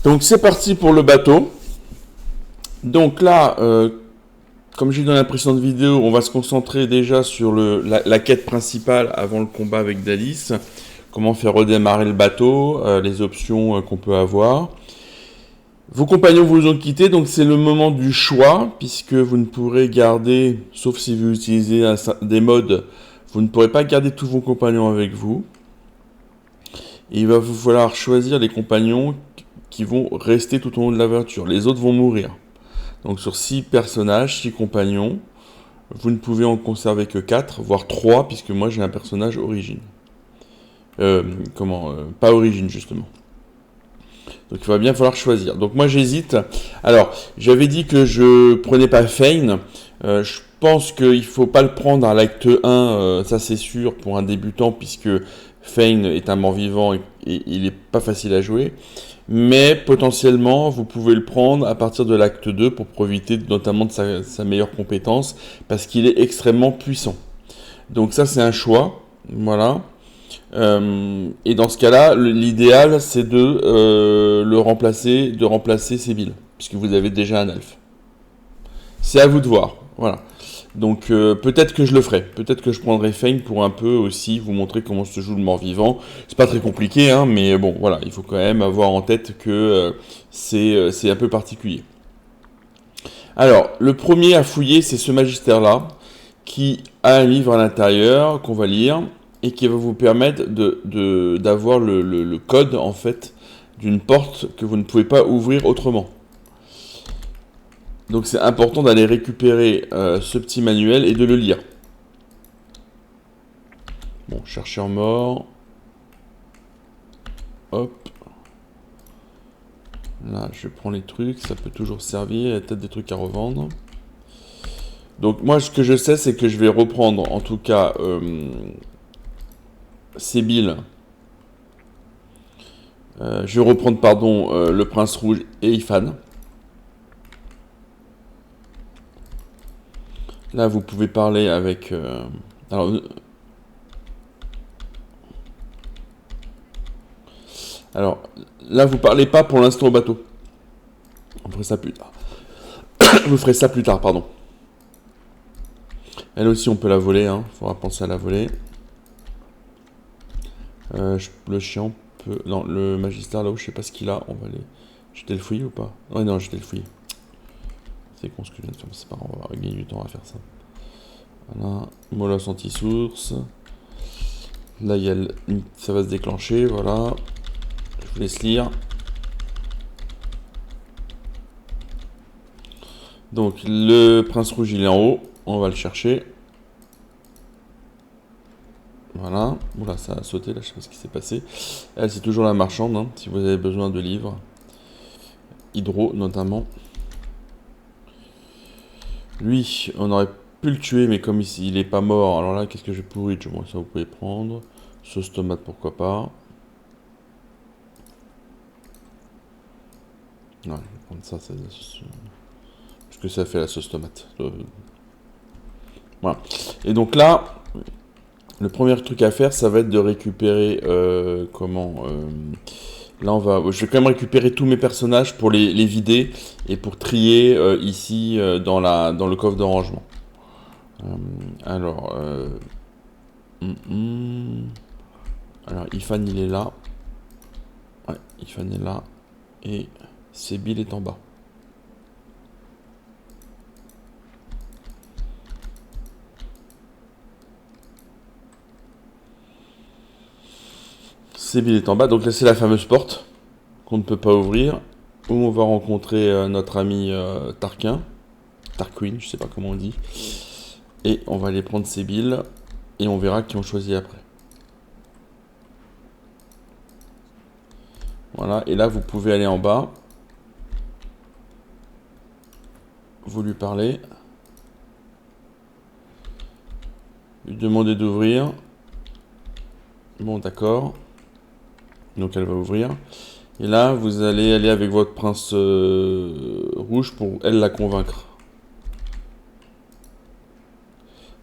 Donc c'est parti pour le bateau. Donc là, comme j'ai dit dans la précédente vidéo, on va se concentrer déjà sur la quête principale avant le combat avec Dalis. Comment faire redémarrer le bateau, les options qu'on peut avoir. Vos compagnons vous ont quitté, donc c'est le moment du choix, puisque vous ne pourrez garder, sauf si vous utilisez des modes, vous ne pourrez pas garder tous vos compagnons avec vous. Et il va vous falloir choisir les compagnons qui vont rester tout au long de l'aventure. Les autres vont mourir. Donc sur 6 personnages, 6 compagnons, vous ne pouvez en conserver que 4, voire 3, puisque moi j'ai un personnage origine. Pas origine justement. Donc il va bien falloir choisir. Donc moi j'hésite. Alors, j'avais dit que je prenais pas Fane. Je pense qu'il ne faut pas le prendre à l'acte 1, ça c'est sûr, pour un débutant, puisque Fane est un mort-vivant et il n'est pas facile à jouer. Mais potentiellement, vous pouvez le prendre à partir de l'acte 2 pour profiter notamment de sa meilleure compétence, parce qu'il est extrêmement puissant. Donc ça c'est un choix. Voilà. Et dans ce cas-là, l'idéal c'est de remplacer Sébil, puisque vous avez déjà un elfe. C'est à vous de voir. Voilà. Donc peut-être que je le ferai. Peut-être que je prendrai Fane pour un peu aussi vous montrer comment se joue le mort-vivant. C'est pas très compliqué, hein, mais bon, voilà, il faut quand même avoir en tête que c'est un peu particulier. Alors, le premier à fouiller, c'est ce magistère-là, qui a un livre à l'intérieur qu'on va lire et qui va vous permettre d'avoir le code en fait d'une porte que vous ne pouvez pas ouvrir autrement. Donc c'est important d'aller récupérer ce petit manuel et de le lire. Bon, chercheur mort. Hop. Là, je prends les trucs, ça peut toujours servir, il y a peut-être des trucs à revendre. Donc moi, ce que je sais, c'est que je vais reprendre, en tout cas, Sébil. Je vais reprendre, pardon, le Prince Rouge et Ifan. Là, vous pouvez parler avec... alors, là, vous parlez pas pour l'instant au bateau. On ferait ça plus tard. Vous ferez ça plus tard, pardon. Elle aussi, on peut la voler, hein. Faudra penser à la voler. Le chien peut... Non, le magistère, là-haut, je sais pas ce qu'il a. On va aller... Jeter le fouillis ou pas? Ouais, non, jeter le fouillis. C'est con ce que je viens de faire, c'est pas grave, on va gagner du temps à faire ça. Voilà, molosse anti-source. Là, il y a ça va se déclencher, voilà. Je vous laisse lire. Donc, le prince rouge, il est en haut. On va le chercher. Voilà. Oula, ça a sauté, là, je sais pas ce qui s'est passé. Elle, c'est toujours la marchande, hein, si vous avez besoin de livres. Hydro, notamment. Lui, on aurait pu le tuer, mais comme ici, il est pas mort. Alors là, qu'est-ce que j'ai pour Rich? Bon, ça, vous pouvez prendre. Sauce tomate, pourquoi pas. Ouais, je vais prendre ça, c'est ce que ça fait la sauce tomate. Voilà. Et donc là, le premier truc à faire, ça va être de récupérer là, je vais quand même récupérer tous mes personnages pour les vider et pour trier ici dans le coffre de rangement. Alors, alors Ifan il est là. Ouais, Ifan est là et Sébil est en bas. Sébil est en bas, donc là c'est la fameuse porte qu'on ne peut pas ouvrir, où on va rencontrer notre ami Tarquin, Tarquin, je sais pas comment on dit, et on va aller prendre Sébil, et on verra qui on choisit après. Voilà, et là vous pouvez aller en bas, vous lui parlez, lui demander d'ouvrir. Bon, d'accord. Donc elle va ouvrir. Et là, vous allez aller avec votre prince rouge pour elle la convaincre.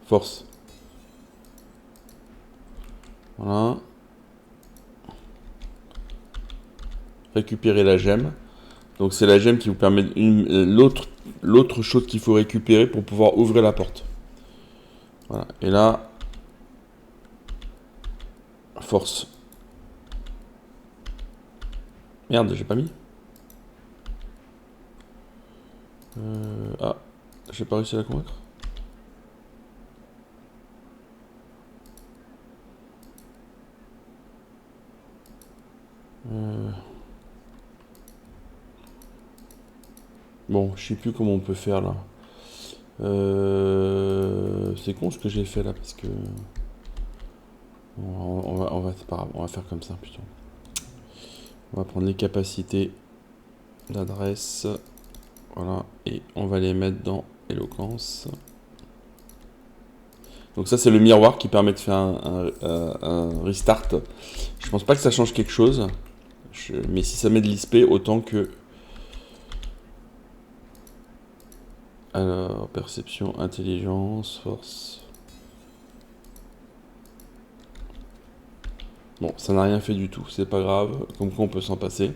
Force. Voilà. Récupérer la gemme. Donc c'est la gemme qui vous permet l'autre chose qu'il faut récupérer pour pouvoir ouvrir la porte. Voilà. Et là, force. Merde, j'ai pas mis. Ah, j'ai pas réussi à la convaincre. Bon, je sais plus comment on peut faire là. C'est con ce que j'ai fait là parce que c'est pas grave, on va faire comme ça plutôt. On va prendre les capacités d'adresse, voilà, et on va les mettre dans éloquence. Donc ça c'est le miroir qui permet de faire un restart. Je pense pas que ça change quelque chose, mais si ça met de l'ISP, autant que... Alors, perception, intelligence, force... Bon, ça n'a rien fait du tout, c'est pas grave, comme quoi on peut s'en passer.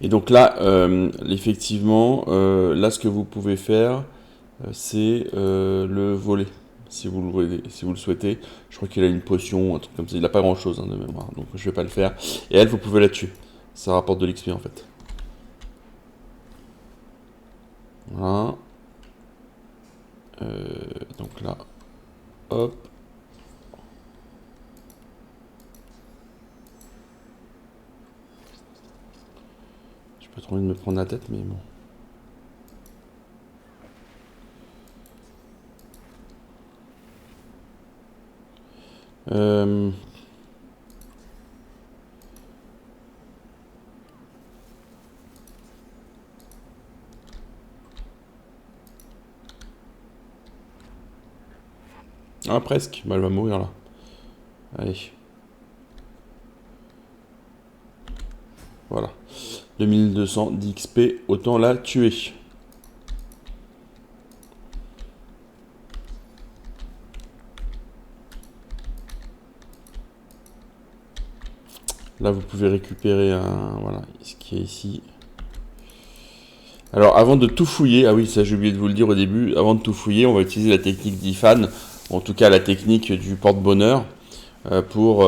Et donc là, effectivement, là ce que vous pouvez faire, c'est le voler, si vous le souhaitez. Je crois qu'il a une potion, un truc comme ça, il n'a pas grand chose de mémoire, donc je vais pas le faire. Et elle, vous pouvez la tuer, ça rapporte de l'XP en fait. Voilà. Donc là, hop. J'ai pas trop envie de me prendre la tête, mais bon. Ah, presque. Bah, elle va mourir là. Allez. Voilà. 2200 d'XP, autant la tuer. Là, vous pouvez récupérer voilà, ce qui est ici. Alors, avant de tout fouiller, ah oui, ça j'ai oublié de vous le dire au début, avant de tout fouiller, on va utiliser la technique d'Ifan, en tout cas la technique du porte-bonheur, pour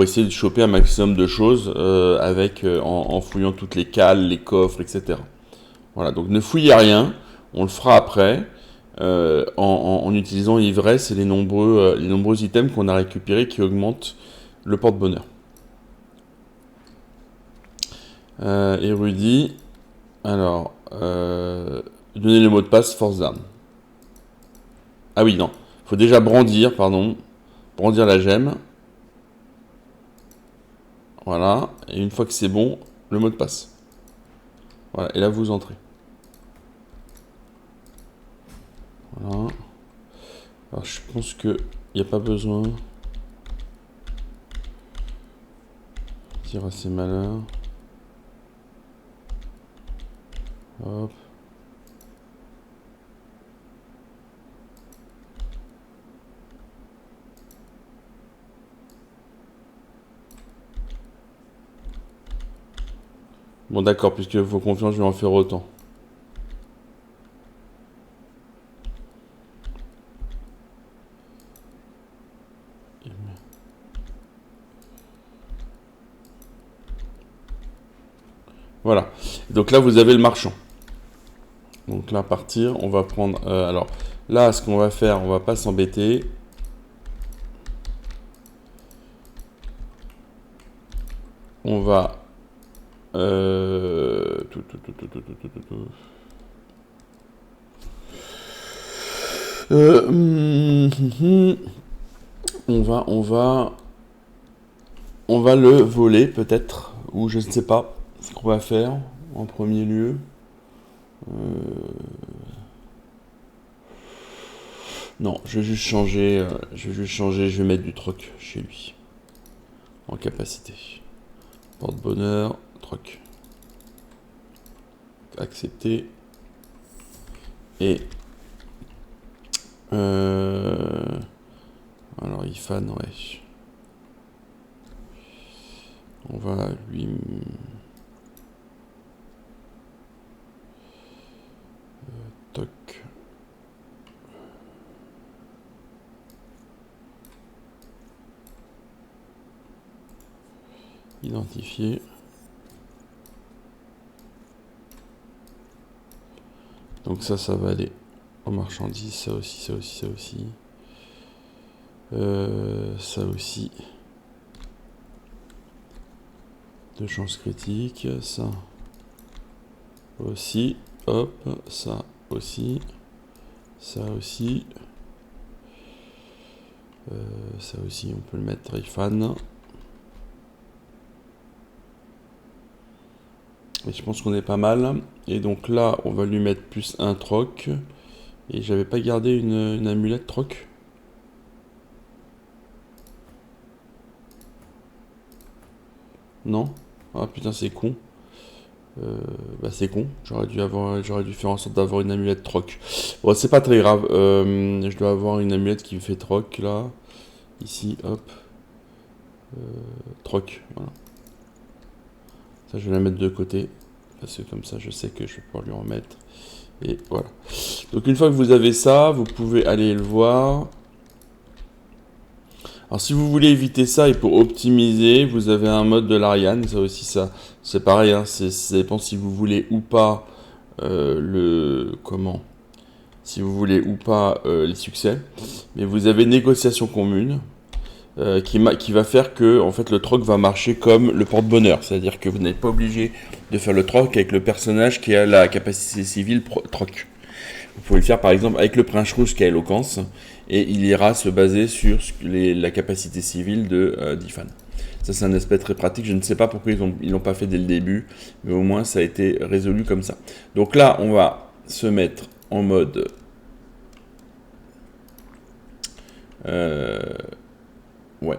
essayer de choper un maximum de choses en fouillant toutes les cales, les coffres, etc. Voilà, donc ne fouillez rien, on le fera après, en utilisant l'ivresse et les nombreux items qu'on a récupérés qui augmentent le porte-bonheur. Érudit. Alors, donner le mot de passe, force d'arme. Ah oui, non. Faut déjà brandir, pardon. Brandir la gemme. Voilà. Et une fois que c'est bon, le mot de passe. Voilà. Et là, vous entrez. Voilà. Alors, je pense que il n'y a pas besoin. Tire assez malin. Hop. Bon d'accord, puisque vos confiance, je vais en faire autant. Voilà. Donc là, vous avez le marchand. Donc là, partir, on va prendre... alors, là, ce qu'on va faire, on va pas s'embêter. On va... on va le voler peut-être, ou je ne sais pas ce qu'on va faire en premier lieu. Non, je vais juste changer, je vais mettre du troc chez lui. En capacité. Porte-bonheur, troc. Accepter. Et... alors, Ifan, ouais. On va lui... Toc. Identifier. Donc ça va aller en marchandises, ça aussi, ça aussi, ça aussi. Ça aussi. De chance critique, ça aussi, hop, ça aussi, ça aussi. Ça aussi, on peut le mettre Ifan. Et je pense qu'on est pas mal. Et donc là, on va lui mettre plus un troc. Et j'avais pas gardé une amulette troc. Non? Ah putain, c'est con. Bah c'est con. J'aurais dû faire en sorte d'avoir une amulette troc. Bon, c'est pas très grave. Je dois avoir une amulette qui me fait troc là. Ici, hop. Troc, voilà. Ça, je vais la mettre de côté. Parce que comme ça, je sais que je vais pouvoir lui remettre. Et voilà. Donc, une fois que vous avez ça, vous pouvez aller le voir. Alors, si vous voulez éviter ça et pour optimiser, vous avez un mode de l'Ariane. Ça aussi, ça, c'est pareil. Hein, ça dépend si vous voulez ou pas si vous voulez ou pas les succès. Mais vous avez négociation commune. Qui va faire que en fait, le troc va marcher comme le porte-bonheur. C'est-à-dire que vous n'êtes pas obligé de faire le troc avec le personnage qui a la capacité civile troc. Vous pouvez le faire par exemple avec le prince rouge qui a éloquence et il ira se baser sur la capacité civile d'Ifan. Ça, c'est un aspect très pratique. Je ne sais pas pourquoi ils l'ont pas fait dès le début, mais au moins ça a été résolu comme ça. Donc là, on va se mettre en mode ouais,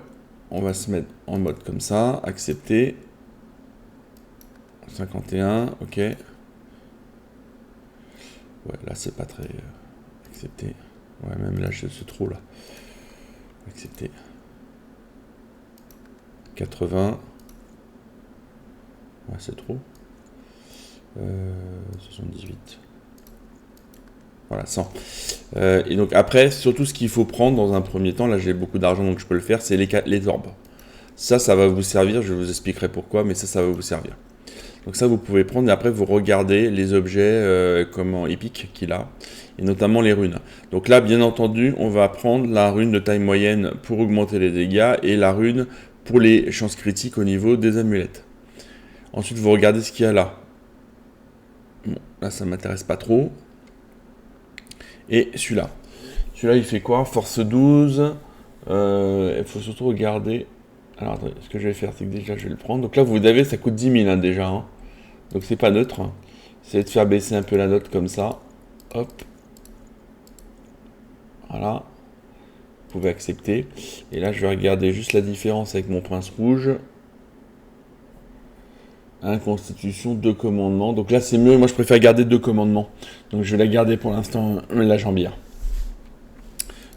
on va se mettre en mode comme ça, accepter. 51, ok. Ouais, là c'est pas très... accepter. Ouais, même là c'est trop là. Accepter. 80. Ouais, c'est trop. 78. Voilà, 100. Et donc après, surtout ce qu'il faut prendre dans un premier temps, là j'ai beaucoup d'argent donc je peux le faire, c'est les orbes. Ça va vous servir, je vous expliquerai pourquoi, mais ça va vous servir. Donc ça vous pouvez prendre et après vous regardez les objets épiques qu'il a, et notamment les runes. Donc là bien entendu on va prendre la rune de taille moyenne pour augmenter les dégâts et la rune pour les chances critiques au niveau des amulettes. Ensuite vous regardez ce qu'il y a là. Bon, là ça m'intéresse pas trop. Et celui-là. Celui-là il fait quoi? Force 12. Il faut surtout regarder. Alors attendez, ce que je vais faire, c'est que déjà je vais le prendre. Donc là, vous avez, ça coûte 10 000 hein, déjà. Hein. Donc c'est pas neutre. Hein. Essayez de faire baisser un peu la note comme ça. Hop. Voilà. Vous pouvez accepter. Et là, je vais regarder juste la différence avec mon prince rouge. 1 constitution, 2 commandements. Donc là, c'est mieux. Moi, je préfère garder 2 commandements. Donc je vais la garder pour l'instant, la jambière.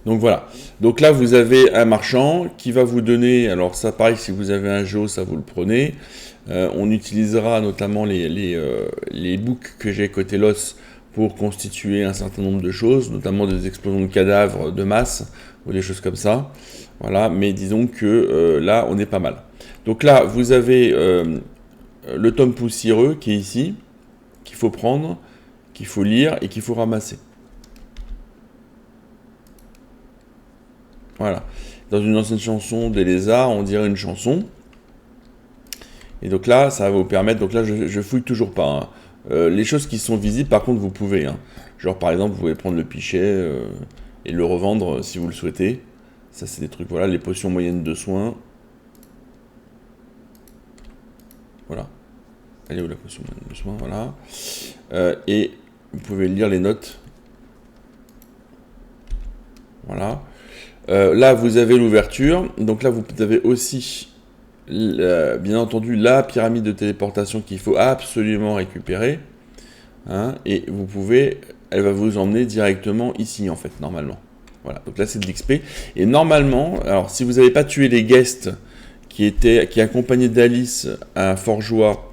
Donc voilà, donc là vous avez un marchand qui va vous donner, alors ça pareil si vous avez un jeu, ça vous le prenez, on utilisera notamment les books que j'ai côté LOS pour constituer un certain nombre de choses, notamment des explosions de cadavres de masse ou des choses comme ça, voilà, mais disons que là on est pas mal. Donc là vous avez le tome poussiéreux qui est ici, qu'il faut prendre, qu'il faut lire et qu'il faut ramasser. Voilà. Dans une ancienne chanson des lézards, on dirait une chanson. Et donc là, ça va vous permettre... Donc là, je fouille toujours pas. Hein. Les choses qui sont visibles, par contre, vous pouvez. Hein. Genre, par exemple, vous pouvez prendre le pichet et le revendre si vous le souhaitez. Ça, c'est des trucs... Voilà, les potions moyennes de soins. Voilà. Elle est où la potion moyenne de soins? Voilà. Et vous pouvez lire les notes. Voilà. Là, vous avez l'ouverture. Donc là, vous avez aussi, bien entendu, la pyramide de téléportation qu'il faut absolument récupérer. Hein, et vous pouvez, elle va vous emmener directement ici, en fait, normalement. Voilà, donc là, c'est de l'XP. Et normalement, alors, si vous n'avez pas tué les guests qui accompagnaient d'Alice à Forgeois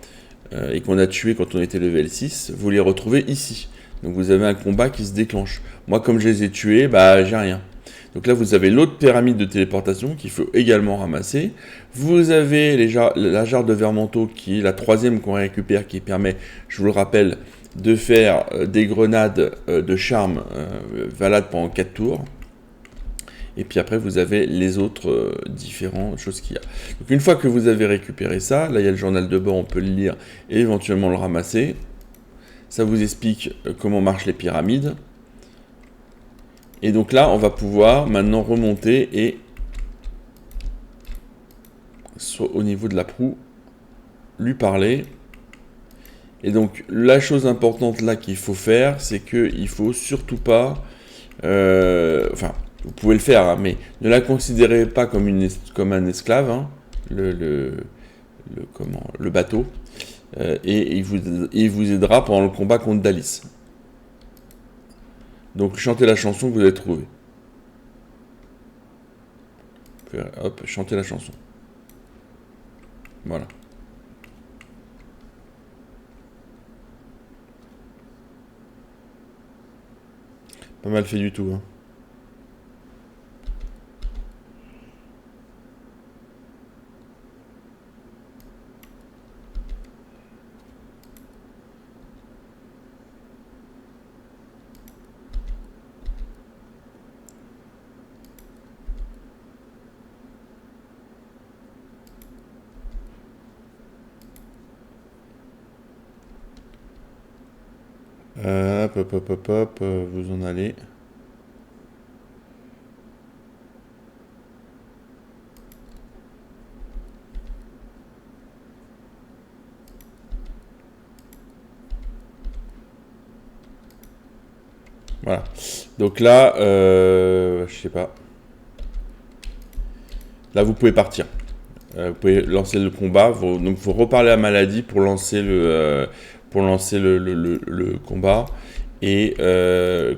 et qu'on a tué quand on était level 6, vous les retrouvez ici. Donc vous avez un combat qui se déclenche. Moi, comme je les ai tués, bah j'ai rien. Donc là, vous avez l'autre pyramide de téléportation qu'il faut également ramasser. Vous avez la jarre de vermanteau qui est la troisième qu'on récupère, qui permet, je vous le rappelle, de faire des grenades de charme valables pendant 4 tours. Et puis après, vous avez les autres différentes choses qu'il y a. Donc une fois que vous avez récupéré ça, là il y a le journal de bord, on peut le lire et éventuellement le ramasser. Ça vous explique comment marchent les pyramides. Et donc là, on va pouvoir maintenant remonter et au niveau de la proue, lui parler. Et donc la chose importante là qu'il faut faire, c'est qu'il faut surtout pas... enfin, vous pouvez le faire, hein, mais ne la considérez pas comme un esclave, hein, le bateau. Et il vous aidera pendant le combat contre Dalis. Donc chantez la chanson que vous avez trouvée. Hop, chantez la chanson. Voilà. Pas mal fait du tout, hein. Hop, vous en allez. Voilà. Donc là, je sais pas. Là, vous pouvez partir. Vous pouvez lancer le combat. Donc, vous reparlez à Maladie pour lancer le combat et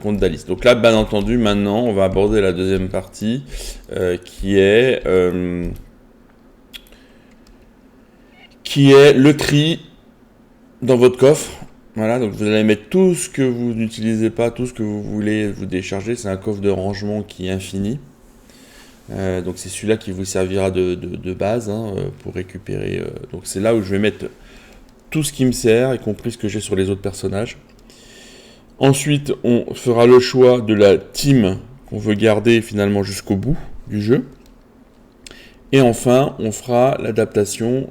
contre Dalis. Donc là, bien entendu, maintenant, on va aborder la deuxième partie qui est le cri dans votre coffre. Voilà, donc vous allez mettre tout ce que vous n'utilisez pas, tout ce que vous voulez vous décharger. C'est un coffre de rangement qui est infini. Donc c'est celui-là qui vous servira de base, hein, pour récupérer. Donc c'est là où je vais mettre tout ce qui me sert, y compris ce que j'ai sur les autres personnages. Ensuite, on fera le choix de la team qu'on veut garder finalement jusqu'au bout du jeu. Et enfin, on fera l'adaptation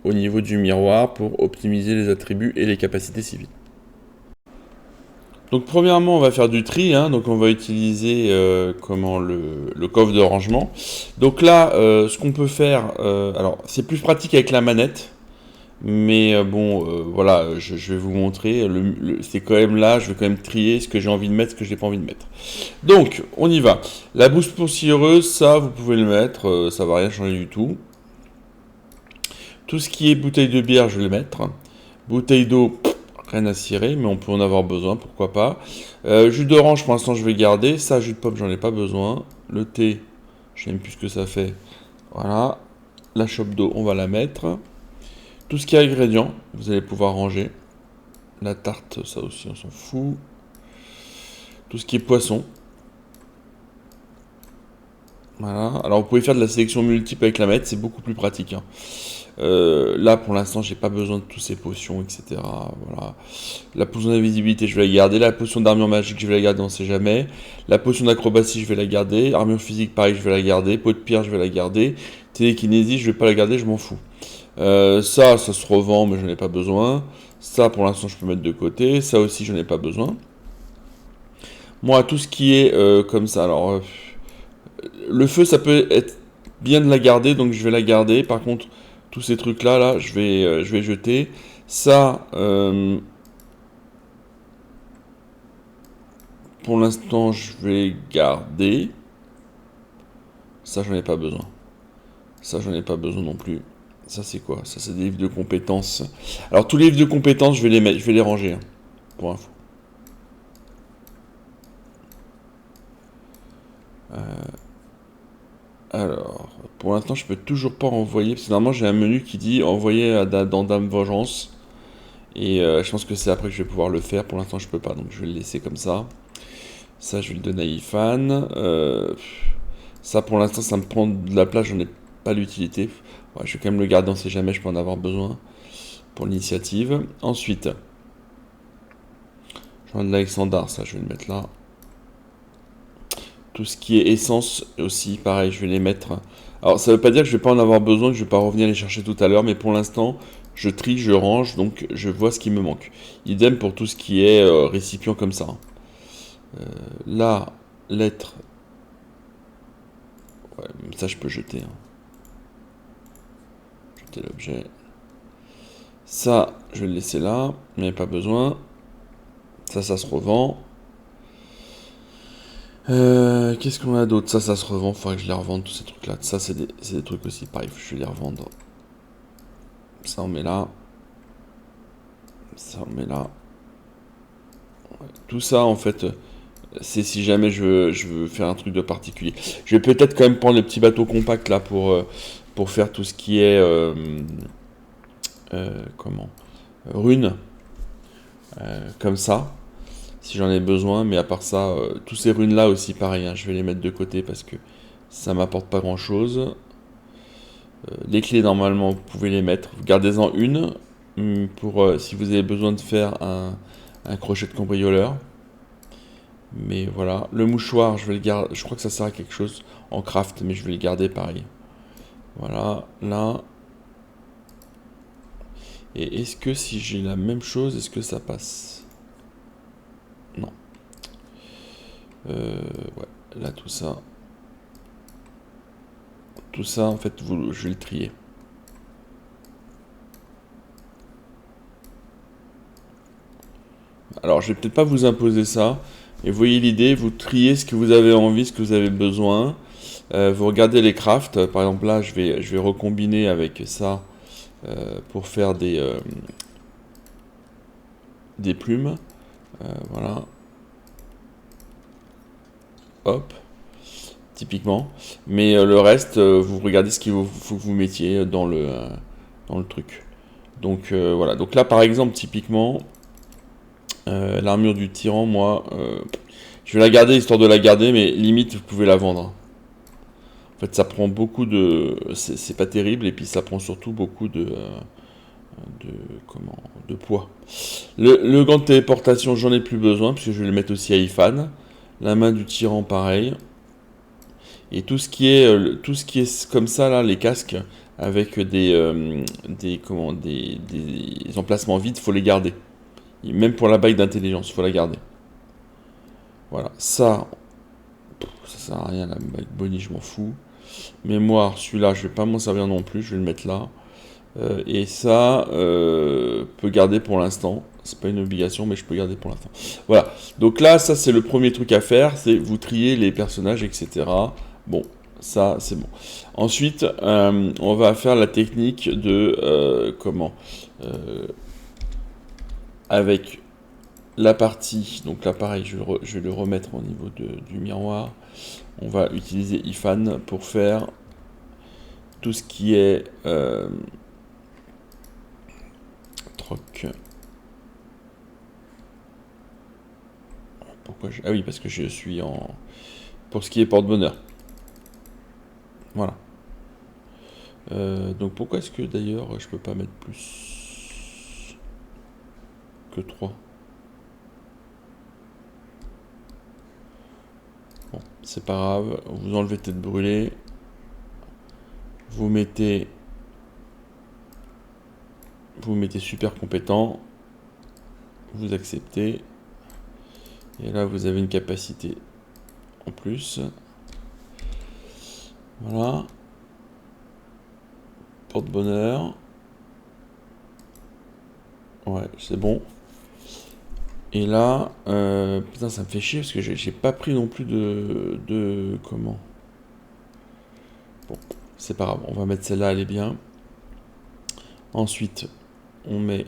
au niveau du miroir pour optimiser les attributs et les capacités civiles. Donc premièrement, on va faire du tri, hein, donc on va utiliser le coffre de rangement. Donc là, ce qu'on peut faire, alors c'est plus pratique avec la manette, mais voilà, je vais vous montrer. C'est quand même là, je vais quand même trier ce que j'ai envie de mettre, ce que j'ai pas envie de mettre. Donc, on y va. La bouse poussiéreuse, ça, vous pouvez le mettre, ça va rien changer du tout. Tout ce qui est bouteille de bière, je vais le mettre. Bouteille d'eau, rien à cirer, mais on peut en avoir besoin, pourquoi pas. Jus d'orange, pour l'instant, je vais garder. Ça, jus de pomme, j'en ai pas besoin. Le thé, je sais même plus ce que ça fait. Voilà. La chope d'eau, on va la mettre. Tout ce qui est ingrédients, vous allez pouvoir ranger. La tarte, ça aussi, on s'en fout. Tout ce qui est poisson. Voilà. Alors, vous pouvez faire de la sélection multiple avec la manette, c'est beaucoup plus pratique, hein. Là, pour l'instant, j'ai pas besoin de toutes ces potions, etc. Voilà. La potion d'invisibilité, je vais la garder. La potion d'armure magique, je vais la garder, on sait jamais. La potion d'acrobatie, je vais la garder. Armure physique, pareil, je vais la garder. Peau de pierre, je vais la garder. Télékinésie, je vais pas la garder, je m'en fous. Ça se revend, mais je n'en ai pas besoin. Ça, pour l'instant, je peux mettre de côté. Ça aussi, je n'en ai pas besoin. Moi, tout ce qui est comme ça, alors... le feu, ça peut être bien de la garder, donc je vais la garder. Par contre, tous ces trucs-là, là, je vais jeter. Ça, pour l'instant, je vais garder. Ça, j'en ai pas besoin. Ça, j'en ai pas besoin non plus. Ça, c'est quoi? Ça, c'est des livres de compétences. Alors, tous les livres de compétences, je vais les mettre, je vais les ranger, hein, pour info. Alors, pour l'instant, je peux toujours pas envoyer, parce que normalement, j'ai un menu qui dit envoyer dans Dame Vengeance. Et je pense que c'est après que je vais pouvoir le faire. Pour l'instant, je peux pas, donc je vais le laisser comme ça. Ça, je vais le donner à Ifan. Ça, pour l'instant, ça me prend de la place, j'en ai pas l'utilité. Ouais, je vais quand même le garder, on sait jamais, je peux en avoir besoin pour l'initiative. Ensuite, j'en ai de l'Alexandar, ça, je vais le mettre là. Tout ce qui est essence aussi, pareil, je vais les mettre. Alors, ça veut pas dire que je vais pas en avoir besoin, que je vais pas revenir les chercher tout à l'heure, mais pour l'instant, je trie, je range, donc je vois ce qui me manque. Idem pour tout ce qui est récipient comme ça. Là, lettre. Ouais, ça je peux jeter. Hein. Jeter l'objet. Ça, je vais le laisser là, mais pas besoin. Ça se revend. Qu'est-ce qu'on a d'autre? Ça se revend. Faudrait que je les revende, tous ces trucs-là. Ça, c'est des trucs aussi. Pareil, je vais les revendre. Ça, on met là. Ça, on met là. Ouais. Tout ça, en fait, c'est si jamais je veux faire un truc de particulier. Je vais peut-être quand même prendre le petit bateau compact là pour faire tout ce qui est. Comment Rune. Comme ça. Si j'en ai besoin, mais à part ça, tous ces runes là aussi pareil, hein, je vais les mettre de côté parce que ça m'apporte pas grand chose. Les clés normalement vous pouvez les mettre, gardez-en une pour si vous avez besoin de faire un crochet de cambrioleur. Mais voilà, le mouchoir je vais le garder, je crois que ça sert à quelque chose en craft, mais je vais le garder pareil. Voilà, là. Et est-ce que si j'ai la même chose, est-ce que ça passe? Non. Ouais, là tout ça. Tout ça, en fait, je vais le trier. Alors, je vais peut-être pas vous imposer ça. Et vous voyez l'idée, vous triez ce que vous avez envie, ce que vous avez besoin. Vous regardez les crafts. Par exemple, là, je vais recombiner avec ça pour faire des plumes. Voilà. Hop. Typiquement. Mais le reste, vous regardez ce qu'il faut que vous mettiez dans le truc. Donc, voilà. Donc là, par exemple, typiquement, l'armure du tyran, moi, je vais la garder histoire de la garder, mais limite, vous pouvez la vendre. En fait, ça prend beaucoup de. C'est pas terrible, et puis ça prend surtout beaucoup de comment, de poids. Le gant de téléportation, j'en ai plus besoin, puisque je vais le mettre aussi à Ifan. La main du tyran, pareil. Et tout ce qui est comme ça, là, les casques, avec des emplacements vides, faut les garder. Et même pour la bague d'intelligence, faut la garder. Voilà, ça sert à rien, la bague Bonnie, je m'en fous. Mémoire, celui-là, je vais pas m'en servir non plus, je vais le mettre là. Et ça, peut garder pour l'instant. C'est pas une obligation, mais je peux garder pour l'instant. Voilà. Donc là, ça c'est le premier truc à faire, c'est vous trier les personnages, etc. Bon, ça c'est bon. Ensuite, on va faire la technique de comment avec la partie. Donc là, pareil, je vais le remettre au niveau du miroir. On va utiliser Ifan pour faire tout ce qui est troc. Ah oui, parce que je suis en. Pour ce qui est porte-bonheur. Voilà. Donc pourquoi est-ce que d'ailleurs je peux pas mettre plus que 3? Bon, c'est pas grave. Vous enlevez tête brûlée. Vous mettez. Vous mettez super compétent. Vous acceptez. Et là vous avez une capacité en plus. Voilà. Porte-bonheur. Ouais, c'est bon. Et là, putain, ça me fait chier parce que j'ai pas pris non plus comment. Bon, c'est pas grave, on va mettre celle-là, elle est bien. Ensuite, on met.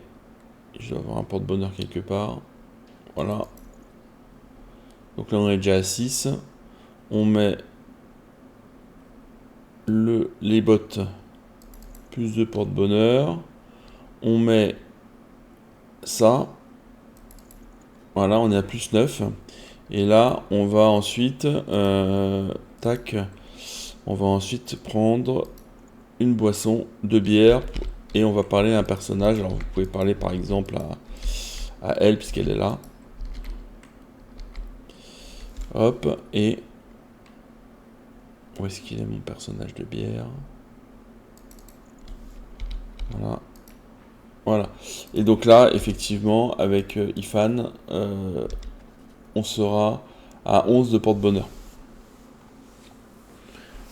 Je dois avoir un porte-bonheur quelque part. Voilà. Donc là, on est déjà à 6. On met les bottes plus de porte-bonheur. On met ça. Voilà, on est à plus 9. Et là, on va ensuite... tac. On va ensuite prendre une boisson de bière et on va parler à un personnage. Alors vous pouvez parler par exemple à elle puisqu'elle est là. Hop, et où est-ce qu'il est mon personnage de bière? Voilà. Voilà. Et donc là, effectivement, avec Ifan, on sera à 11 de porte-bonheur.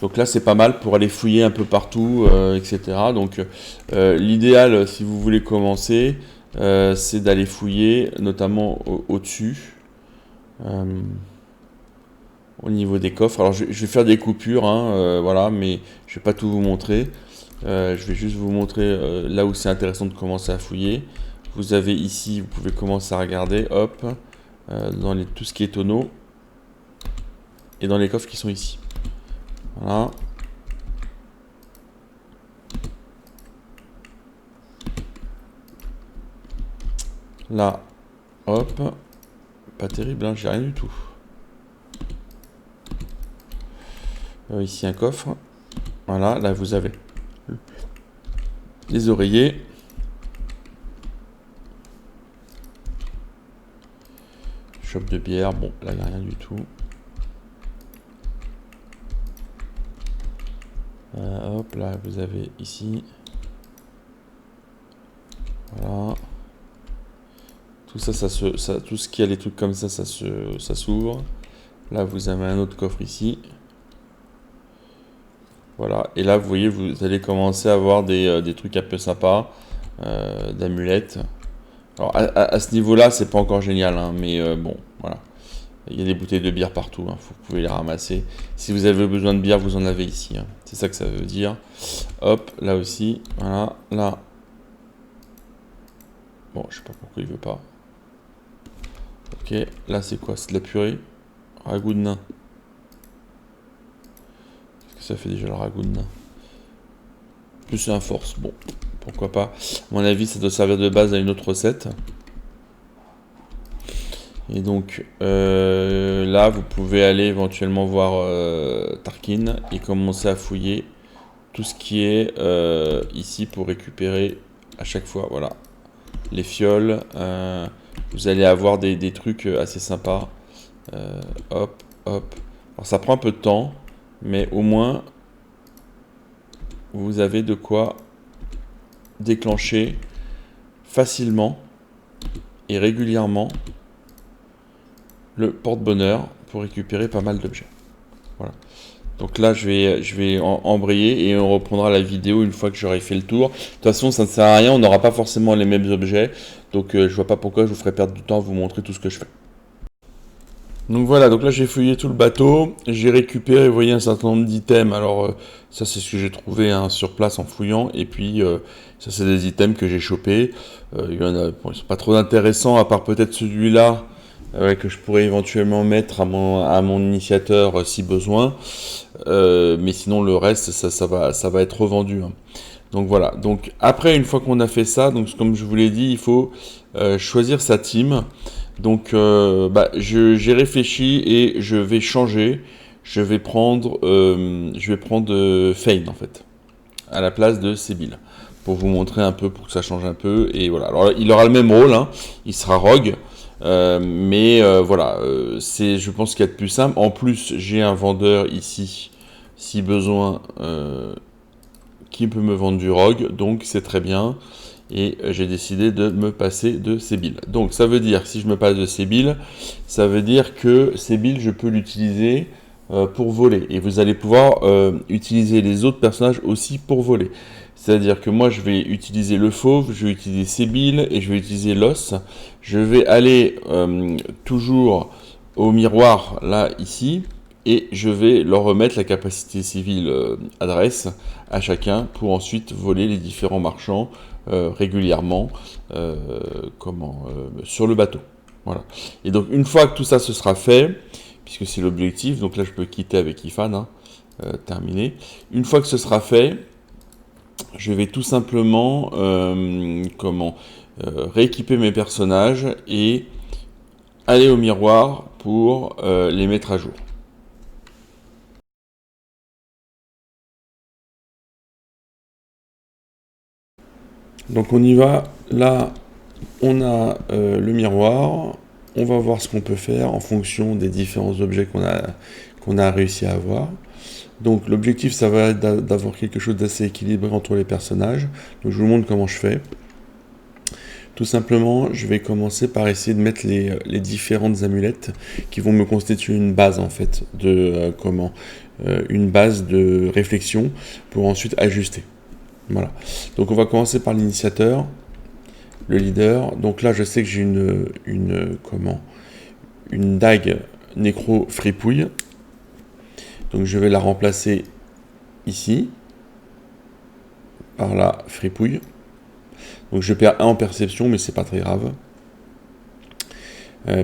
Donc là, c'est pas mal pour aller fouiller un peu partout, etc. Donc l'idéal, si vous voulez commencer, c'est d'aller fouiller, notamment au-dessus, au niveau des coffres. Alors je vais faire des coupures, hein, voilà, mais je vais pas tout vous montrer. Je vais juste vous montrer là où c'est intéressant de commencer à fouiller. Vous avez ici, vous pouvez commencer à regarder, hop, dans tout ce qui est tonneau, et dans les coffres qui sont ici. Voilà. Là, hop, pas terrible, hein, j'ai rien du tout. Ici un coffre. Voilà, là vous avez les oreillers. Shop de bière, bon, là il n'y a rien du tout. Hop, là vous avez ici. Voilà. Tout ça, tout ce qui a les trucs comme ça s'ouvre. Là vous avez un autre coffre ici. Voilà, et là vous voyez, vous allez commencer à avoir des trucs un peu sympas, d'amulettes. Alors à ce niveau-là, c'est pas encore génial, hein, mais bon, voilà. Il y a des bouteilles de bière partout, hein, vous pouvez les ramasser. Si vous avez besoin de bière, vous en avez ici. Hein. C'est ça que ça veut dire. Hop, là aussi, voilà, là. Bon, je sais pas pourquoi il veut pas. Ok, là c'est quoi? C'est de la purée. Ragoût de nain. Qu'est-ce que ça fait déjà le ragoût de nain? Plus un force, bon, pourquoi pas. À mon avis, ça doit servir de base à une autre recette. Et donc là, vous pouvez aller éventuellement voir Tarkin et commencer à fouiller tout ce qui est ici pour récupérer à chaque fois, voilà, les fioles. Vous allez avoir des trucs assez sympas. Hop, hop. Alors ça prend un peu de temps, mais au moins vous avez de quoi déclencher facilement et régulièrement le porte-bonheur pour récupérer pas mal d'objets. Voilà. Donc là, je vais embrayer et on reprendra la vidéo une fois que j'aurai fait le tour. De toute façon, ça ne sert à rien, on n'aura pas forcément les mêmes objets. Donc je vois pas pourquoi je vous ferai perdre du temps à vous montrer tout ce que je fais. Donc voilà, donc là j'ai fouillé tout le bateau, j'ai récupéré, vous voyez, un certain nombre d'items. Alors ça c'est ce que j'ai trouvé hein, sur place en fouillant, et puis ça c'est des items que j'ai chopés. Il y en a, bon, ils sont pas trop intéressants à part peut-être celui-là que je pourrais éventuellement mettre à mon initiateur si besoin. Mais sinon le reste ça va être revendu. Hein. Donc voilà, donc après une fois qu'on a fait ça, donc comme je vous l'ai dit, il faut choisir sa team. Donc j'ai réfléchi et je vais changer. Je vais prendre Fane en fait, à la place de Sébil. Pour vous montrer un peu, pour que ça change un peu. Et voilà. Alors il aura le même rôle, hein. Il sera rogue. Mais voilà, c'est je pense qu'il y a de plus simple. En plus, j'ai un vendeur ici, si besoin, qui peut me vendre du rogue. Donc c'est très bien. Et j'ai décidé de me passer de Sébil. Donc ça veut dire, si je me passe de Sébil, ça veut dire que Sébil, je peux l'utiliser pour voler. Et vous allez pouvoir utiliser les autres personnages aussi pour voler. C'est-à-dire que moi, je vais utiliser le fauve, je vais utiliser Sébil et je vais utiliser l'os. Je vais aller toujours au miroir, là, ici, et je vais leur remettre la capacité civile adresse à chacun pour ensuite voler les différents marchands régulièrement sur le bateau. Voilà. Et donc une fois que tout ça se sera fait, puisque c'est l'objectif, donc là je peux quitter avec Ifan, hein, terminé. Une fois que ce sera fait, je vais tout simplement rééquiper mes personnages et aller au miroir pour les mettre à jour. Donc on y va, là on a le miroir, on va voir ce qu'on peut faire en fonction des différents objets qu'on a réussi à avoir. Donc l'objectif ça va être d'avoir quelque chose d'assez équilibré entre les personnages. Donc je vous montre comment je fais. Tout simplement, je vais commencer par essayer de mettre les différentes amulettes qui vont me constituer une base en fait de une base de réflexion pour ensuite ajuster. Voilà. Donc on va commencer par l'initiateur, le leader. Donc là, je sais que j'ai une dague nécro fripouille. Donc je vais la remplacer ici par la fripouille. Donc je perds 1 en perception, mais c'est pas très grave.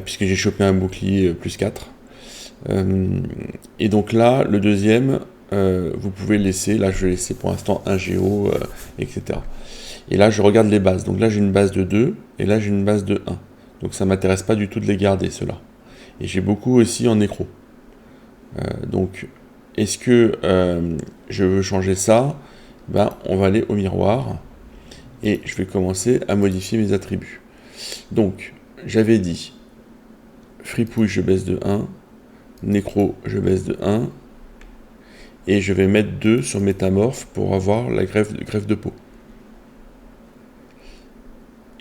Puisque j'ai chopé un bouclier plus 4. Et donc là, le deuxième, vous pouvez le laisser. Là, je vais laisser pour l'instant un géo, etc. Et là, je regarde les bases. Donc là, j'ai une base de 2, et là, j'ai une base de 1. Donc ça m'intéresse pas du tout de les garder, ceux-là. Et j'ai beaucoup aussi en nécro. Donc, est-ce que je veux changer ça? Ben, on va aller au miroir. Et je vais commencer à modifier mes attributs. Donc, j'avais dit, fripouille, je baisse de 1, nécro, je baisse de 1, et je vais mettre 2 sur métamorphe pour avoir la greffe de peau.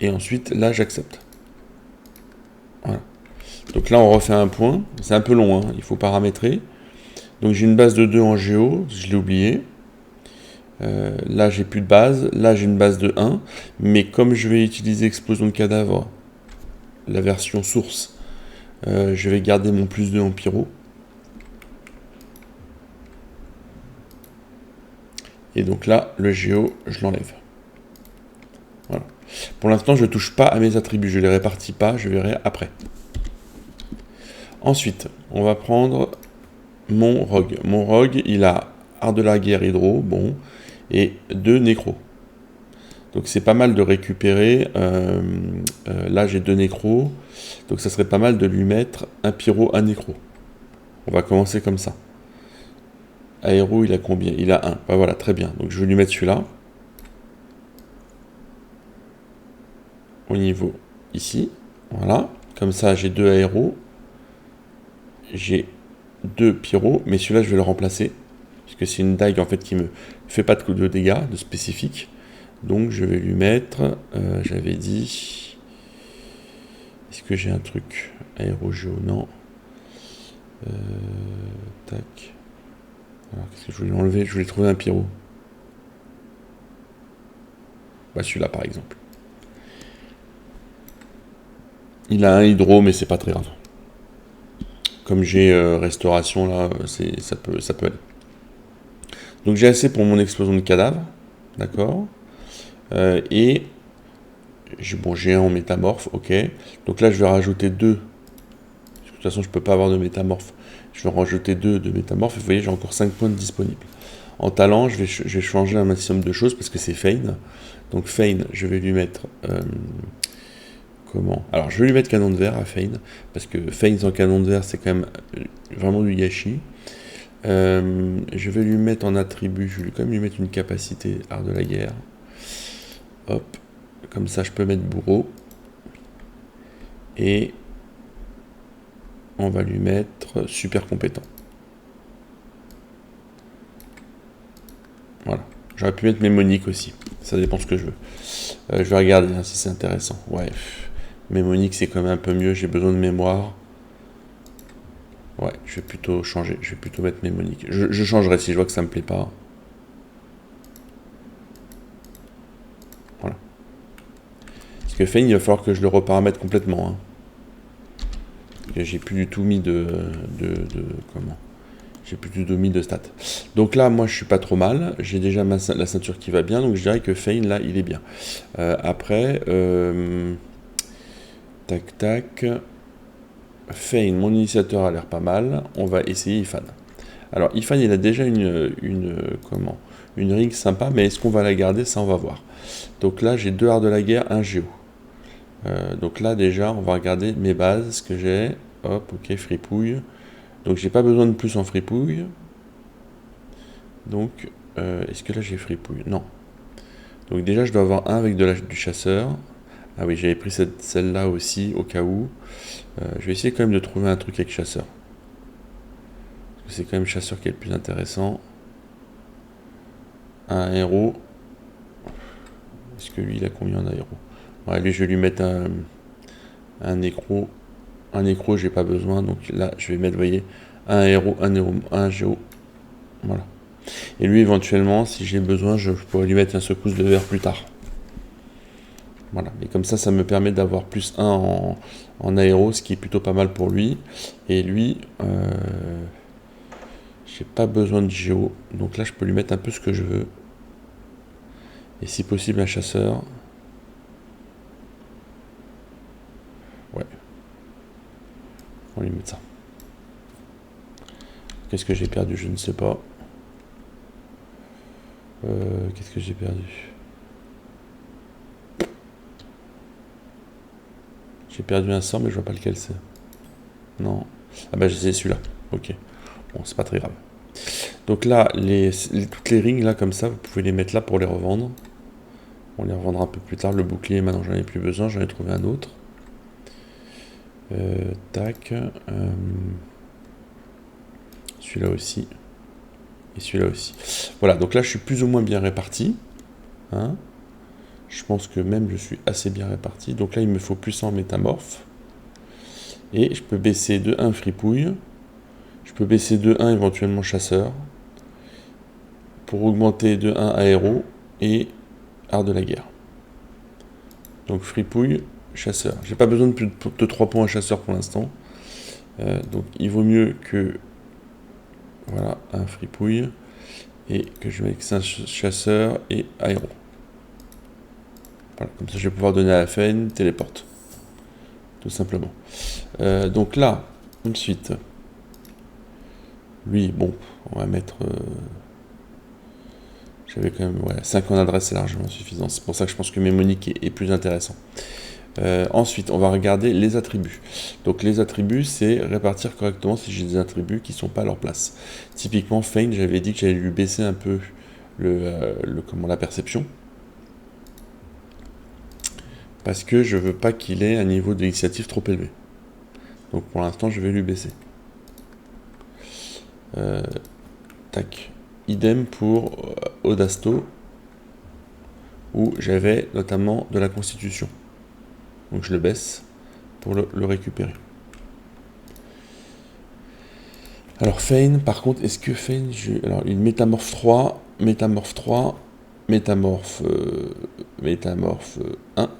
Et ensuite, là, j'accepte. Voilà. Donc là, on refait un point. C'est un peu long, hein, il faut paramétrer. Donc j'ai une base de 2 en géo, je l'ai oublié. Là, j'ai plus de base. Là, j'ai une base de 1. Mais comme je vais utiliser explosion de cadavre, la version source, je vais garder mon plus 2 en pyro. Et donc là, le géo, je l'enlève. Voilà. Pour l'instant, je ne touche pas à mes attributs. Je ne les répartis pas. Je verrai après. Ensuite, on va prendre mon rogue. Mon rogue, il a art de la guerre hydro, bon, et 2 nécros. Donc c'est pas mal de récupérer. Là, j'ai 2 nécros. Donc ça serait pas mal de lui mettre un pyro, un nécro. On va commencer comme ça. Aéro, il a combien? Il a 1. Bah voilà, très bien. Donc je vais lui mettre celui-là. Au niveau ici. Voilà. Comme ça, j'ai 2 aéros. J'ai 2 pyros. Mais celui-là, je vais le remplacer. Puisque c'est une dague en fait qui me fait pas de dégâts, de spécifiques. Donc je vais lui mettre, j'avais dit, est-ce que j'ai un truc aérogéo? Non. Tac. Alors qu'est-ce que je voulais enlever? Je voulais trouver un pyro. Bah celui-là par exemple. Il a un hydro mais c'est pas très grave. Comme j'ai restauration là, ça peut aller. Donc j'ai assez pour mon explosion de cadavre, d'accord. Et j'ai un en métamorphe, ok. Donc là je vais rajouter 2. De toute façon je peux pas avoir de métamorphe. Je vais rajouter 2 de métamorphe. Et vous voyez j'ai encore 5 points disponibles. En talent je vais changer un maximum de choses parce que c'est Feign. Donc Feign je vais lui mettre comment? Alors je vais lui mettre canon de verre à Feign. Parce que Feign sans canon de verre c'est quand même vraiment du gâchis. Je vais lui mettre en attribut, je vais quand même lui mettre une capacité art de la guerre. Hop, comme ça je peux mettre bourreau. Et on va lui mettre super compétent. Voilà. J'aurais pu mettre mémonique aussi. Ça dépend ce que je veux. Je vais regarder hein, si c'est intéressant. Ouais. Mémonique c'est quand même un peu mieux. J'ai besoin de mémoire. Ouais, je vais plutôt changer. Je vais plutôt mettre mémonique. Je changerai si je vois que ça me plaît pas. Voilà. Parce que Feign, il va falloir que je le reparamètre complètement. Hein. J'ai plus du tout mis comment? J'ai plus du tout mis de stats. Donc là, moi, je suis pas trop mal. J'ai déjà la ceinture qui va bien. Donc je dirais que Feign, là, il est bien. Après, tac, tac. Feign, mon initiateur a l'air pas mal. On va essayer Ifan. Alors, Ifan, il a déjà une ring sympa, mais est-ce qu'on va la garder? Ça, on va voir. Donc là, j'ai 2 arts de la guerre, un géo. Donc là déjà, on va regarder mes bases, ce que j'ai. Hop, ok, fripouille. Donc j'ai pas besoin de plus en fripouille. Donc, est-ce que là j'ai fripouille? Non. Donc déjà, je dois avoir un avec du chasseur. Ah oui, j'avais pris celle-là aussi, au cas où. Je vais essayer quand même de trouver un truc avec chasseur. Parce que c'est quand même chasseur qui est le plus intéressant. Un héros. Est-ce que lui, il a combien en héros? Ouais, lui, je vais lui mettre un nécro. Un nécro, j'ai pas besoin. Donc là, je vais mettre, vous voyez, un héros, un géo. Voilà. Et lui, éventuellement, si j'ai besoin, je pourrais lui mettre un secousse de verre plus tard. Voilà. Et comme ça me permet d'avoir plus 1 en aéro, ce qui est plutôt pas mal pour lui. Et lui, j'ai pas besoin de géo. Donc là, je peux lui mettre un peu ce que je veux. Et si possible, un chasseur. Ouais. On lui met ça. Qu'est-ce que j'ai perdu? Je ne sais pas. Qu'est-ce que j'ai perdu? J'ai perdu un sort, mais je vois pas lequel c'est. Non. Ah bah c'est celui-là. Ok. Bon, c'est pas très grave. Donc là, toutes les rings là comme ça, vous pouvez les mettre là pour les revendre. On les revendra un peu plus tard. Le bouclier, maintenant j'en ai plus besoin, j'en ai trouvé un autre. Tac. Celui-là aussi. Et celui-là aussi. Voilà, donc là je suis plus ou moins bien réparti. Hein. Je pense que même je suis assez bien réparti. Donc là il me faut plus en métamorphe. Et je peux baisser de 1 fripouille. Je peux baisser de 1 éventuellement chasseur. Pour augmenter de 1 aéro et art de la guerre. Donc fripouille, chasseur. J'ai pas besoin de plus de 3 points à chasseur pour l'instant. Donc il vaut mieux que voilà un fripouille et que je mette 5 chasseurs et aéro. Voilà, comme ça je vais pouvoir donner à la fin téléporte. Tout simplement. Donc là, ensuite, lui, bon, on va mettre. J'avais quand même 5 en adresse, c'est largement suffisant. C'est pour ça que je pense que mémonique est plus intéressant. Ensuite, on va regarder les attributs. Donc les attributs, c'est répartir correctement si j'ai des attributs qui ne sont pas à leur place. Typiquement, Feign, j'avais dit que j'allais lui baisser un peu la perception. Parce que je veux pas qu'il ait un niveau d'initiative trop élevé. Donc pour l'instant, je vais lui baisser. Tac. Idem pour Odasto, où j'avais notamment de la constitution. Donc je le baisse pour le récupérer. Alors Feign, par contre, est-ce que Feign, alors une métamorphe 3, métamorphe 3, métamorphe 1.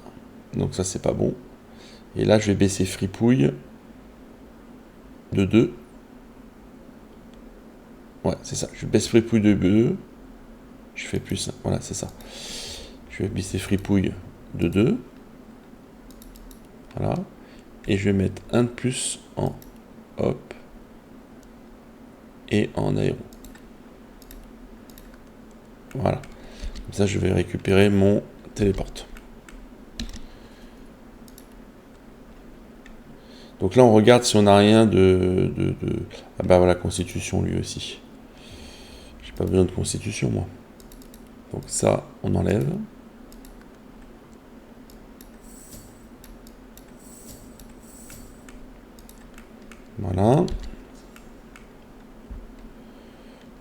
Donc ça c'est pas bon. Et là je vais baisser fripouille de 2. Ouais, c'est ça. Je baisse fripouille de 2. Je fais plus 1. Voilà, c'est ça. Je vais baisser fripouille de 2. Voilà. Et je vais mettre un de plus en hop et en aéro. Voilà. Comme ça, je vais récupérer mon téléporte. Donc là, on regarde si on n'a rien Ah bah voilà, constitution lui aussi. J'ai pas besoin de constitution, moi. Donc ça, on enlève. Voilà.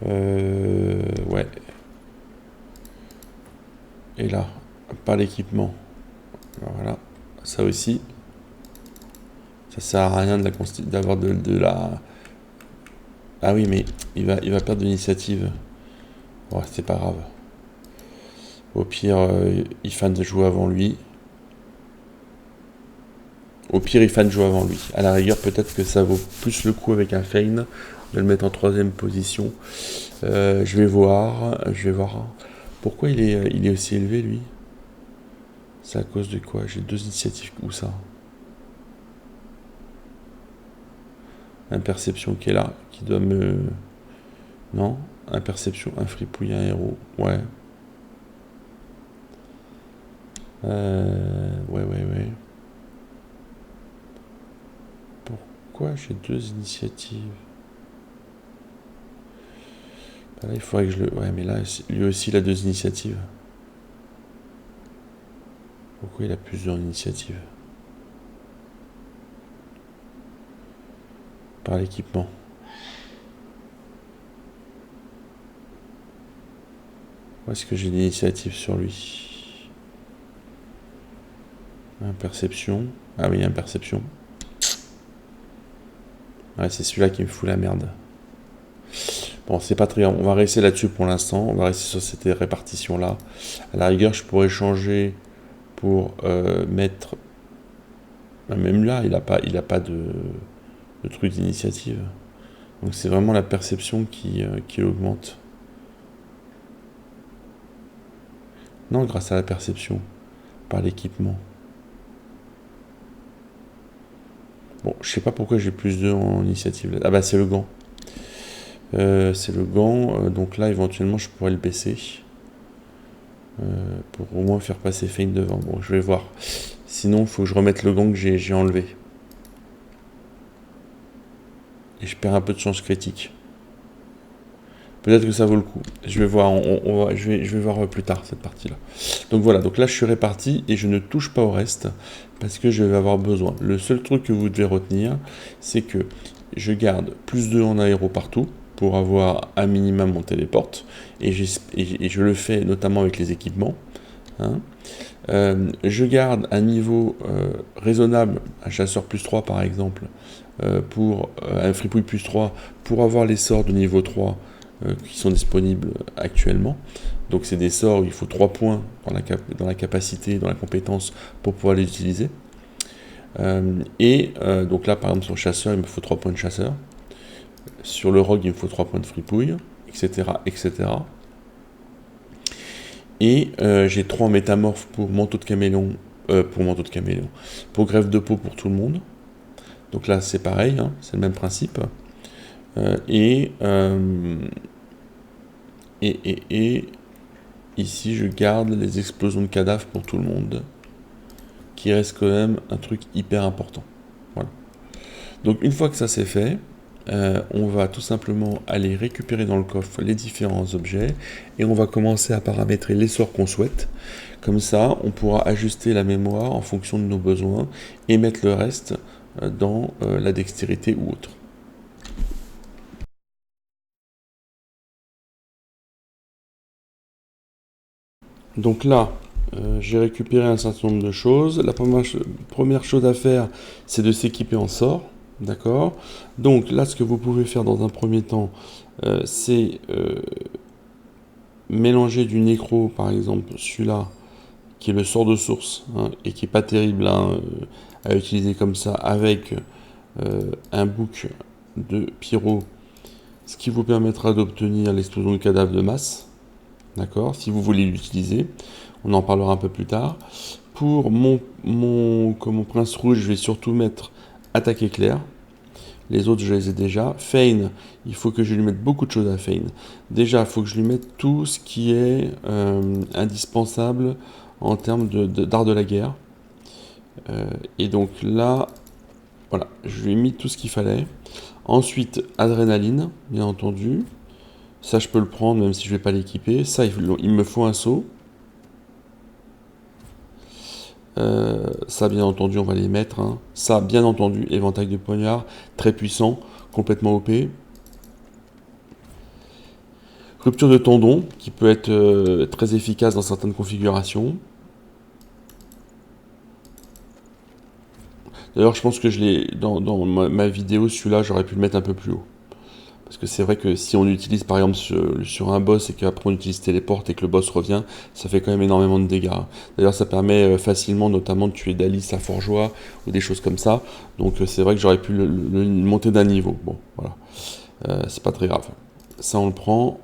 Ouais. Et là, pas l'équipement. Voilà. Ça aussi. Ça sert à rien d'avoir de la... Ah oui, mais il va perdre de l'initiative. Ouais, c'est pas grave. Au pire, Ifan joue avant lui. Ifan joue avant lui. À la rigueur, peut-être que ça vaut plus le coup avec un Feign de le mettre en 3ème position. Je vais voir. Pourquoi il est aussi élevé, lui? C'est à cause de quoi? J'ai 2 initiatives. Où ça? Imperception qui est là, qui doit me... Non? Imperception, un fripouille, un héros. Ouais. Ouais. pourquoi j'ai 2 initiatives? Bah là, il faudrait que je le... Ouais, mais là, lui aussi, il a 2 initiatives. Pourquoi il a plusieurs initiatives? Par l'équipement. Où est-ce que j'ai l'initiative sur lui? Perception. Ah oui, perception. Ouais, c'est celui-là qui me fout la merde. Bon, c'est pas très grave. On va rester là-dessus pour l'instant. On va rester sur cette répartition-là. À la rigueur, je pourrais changer pour mettre... Même là, il a pas de truc d'initiative. Donc c'est vraiment la perception qui augmente. Non, grâce à la perception, par l'équipement. Bon, je sais pas pourquoi j'ai plus de en initiative. Ah bah c'est le gant. C'est le gant, donc là éventuellement je pourrais le baisser. Pour au moins faire passer Feint devant. Bon, je vais voir. Sinon, il faut que je remette le gant que j'ai enlevé. Et je perds un peu de chance critique. Peut-être que ça vaut le coup. Je vais voir, je vais voir plus tard cette partie-là. Donc voilà, donc là je suis réparti et je ne touche pas au reste parce que je vais avoir besoin. Le seul truc que vous devez retenir, c'est que je garde plus 2 en aéro partout pour avoir un minimum mon téléporte et je le fais notamment avec les équipements. Hein. Je garde un niveau raisonnable, un chasseur plus 3 par exemple, pour un fripouille plus 3 pour avoir les sorts de niveau 3 qui sont disponibles actuellement. Donc c'est des sorts où il faut 3 points dans la capacité, dans la compétence pour pouvoir les utiliser. Donc là par exemple sur le chasseur, il me faut 3 points de chasseur. Sur le rogue, il me faut 3 points de fripouille, etc. etc. Et j'ai 3 métamorphes pour manteau de caméléon, pour greffe de peau pour tout le monde. Donc là c'est pareil, hein, c'est le même principe. Et ici je garde les explosions de cadavres pour tout le monde, qui reste quand même un truc hyper important. Voilà. Donc une fois que ça c'est fait, on va tout simplement aller récupérer dans le coffre les différents objets et on va commencer à paramétrer les sorts qu'on souhaite. Comme ça, on pourra ajuster la mémoire en fonction de nos besoins et mettre le reste dans la dextérité ou autre. Donc là, j'ai récupéré un certain nombre de choses. La première chose à faire, c'est de s'équiper en sort. D'accord. Donc là, ce que vous pouvez faire dans un premier temps, c'est mélanger du nécro, par exemple, celui-là, qui est le sort de source, hein, et qui n'est pas terrible à utiliser comme ça, avec un bouc de pyro, ce qui vous permettra d'obtenir l'explosion de cadavre de masse. D'accord, si vous voulez l'utiliser, on en parlera un peu plus tard. Pour mon prince rouge, je vais surtout mettre attaque éclair. Les autres, je les ai déjà. Feint, il faut que je lui mette beaucoup de choses à Feint. Déjà, il faut que je lui mette tout ce qui est indispensable en termes d'art de la guerre. Et donc là, voilà, je lui ai mis tout ce qu'il fallait. Ensuite, adrénaline, bien entendu. Ça, je peux le prendre, même si je ne vais pas l'équiper. Ça, il me faut un saut. Ça, bien entendu, on va les mettre. Hein. Ça, bien entendu, éventail de poignard, très puissant, complètement OP. Rupture de tendon, qui peut être très efficace dans certaines configurations. D'ailleurs, je pense que je l'ai dans ma vidéo, celui-là, j'aurais pu le mettre un peu plus haut. Parce que c'est vrai que si on l'utilise par exemple sur un boss et qu'après on utilise téléporte et que le boss revient, ça fait quand même énormément de dégâts. D'ailleurs, ça permet facilement notamment de tuer Dalis à Forgeois ou des choses comme ça. Donc c'est vrai que j'aurais pu le monter d'un niveau. Bon, voilà. C'est pas très grave. Ça, on le prend.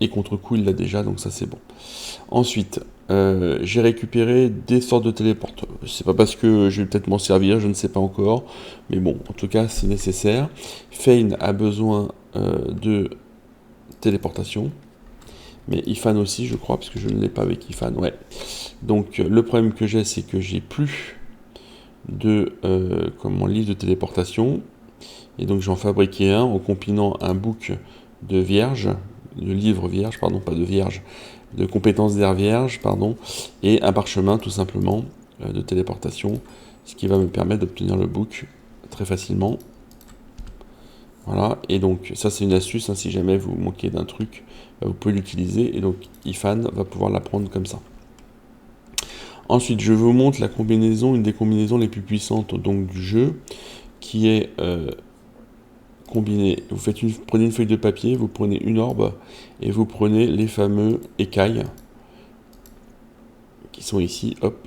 Et contre-coup, il l'a déjà, donc ça c'est bon. Ensuite, j'ai récupéré des sortes de téléporte. C'est pas parce que je vais peut-être m'en servir, je ne sais pas encore. Mais bon, en tout cas, c'est nécessaire. Feint a besoin de téléportation. Mais Ifan aussi, je crois, parce que je ne l'ai pas avec Ifan. Ouais. Donc, le problème que j'ai, c'est que j'ai plus de livre de téléportation. Et donc j'en fabriquais un en combinant un book de vierge, de livre vierge, pardon, pas de vierge, de compétences d'air vierge, pardon, et un parchemin tout simplement de téléportation, ce qui va me permettre d'obtenir le book très facilement. Voilà, et donc ça c'est une astuce, hein, si jamais vous manquez d'un truc, vous pouvez l'utiliser, et donc Ifan va pouvoir l'apprendre comme ça. Ensuite, je vous montre la combinaison, une des combinaisons les plus puissantes donc, du jeu, qui est combiner. Prenez une feuille de papier, vous prenez une orbe, et vous prenez les fameux écailles, qui sont ici, hop,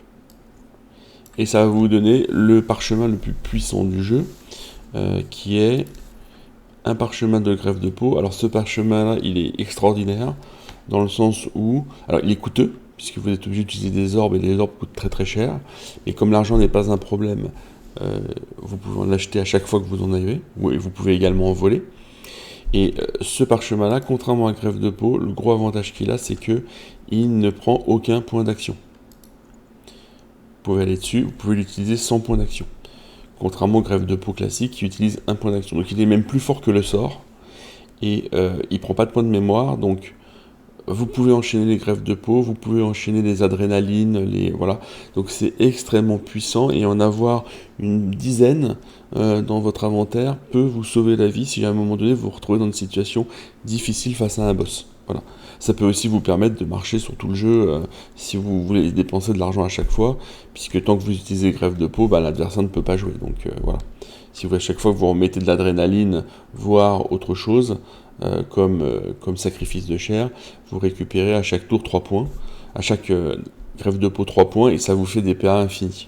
et ça va vous donner le parchemin le plus puissant du jeu, qui est un parchemin de greffe de peau. Alors ce parchemin-là, il est extraordinaire, dans le sens où, alors il est coûteux, puisque vous êtes obligé d'utiliser des orbes, et les orbes coûtent très très cher, et comme l'argent n'est pas un problème, vous pouvez en acheter à chaque fois que vous en avez, et vous pouvez également en voler. Et ce parchemin-là, contrairement à greffe de peau, le gros avantage qu'il a, c'est que il ne prend aucun point d'action. Vous pouvez aller dessus, vous pouvez l'utiliser sans point d'action. Contrairement au greffe de peau classique qui utilise un point d'action. Donc il est même plus fort que le sort. Et il prend pas de point de mémoire. Donc vous pouvez enchaîner les greffes de peau, vous pouvez enchaîner les adrénalines, voilà. Donc c'est extrêmement puissant et en avoir une dizaine dans votre inventaire peut vous sauver la vie si à un moment donné vous vous retrouvez dans une situation difficile face à un boss. Voilà. Ça peut aussi vous permettre de marcher sur tout le jeu si vous voulez dépenser de l'argent à chaque fois, puisque tant que vous utilisez greffe de peau, l'adversaire ne peut pas jouer. Donc voilà. Si vous à chaque fois que vous remettez de l'adrénaline, voire autre chose, comme sacrifice de chair, vous récupérez à chaque tour 3 points, à chaque greffe de peau 3 points, et ça vous fait des PA infinis.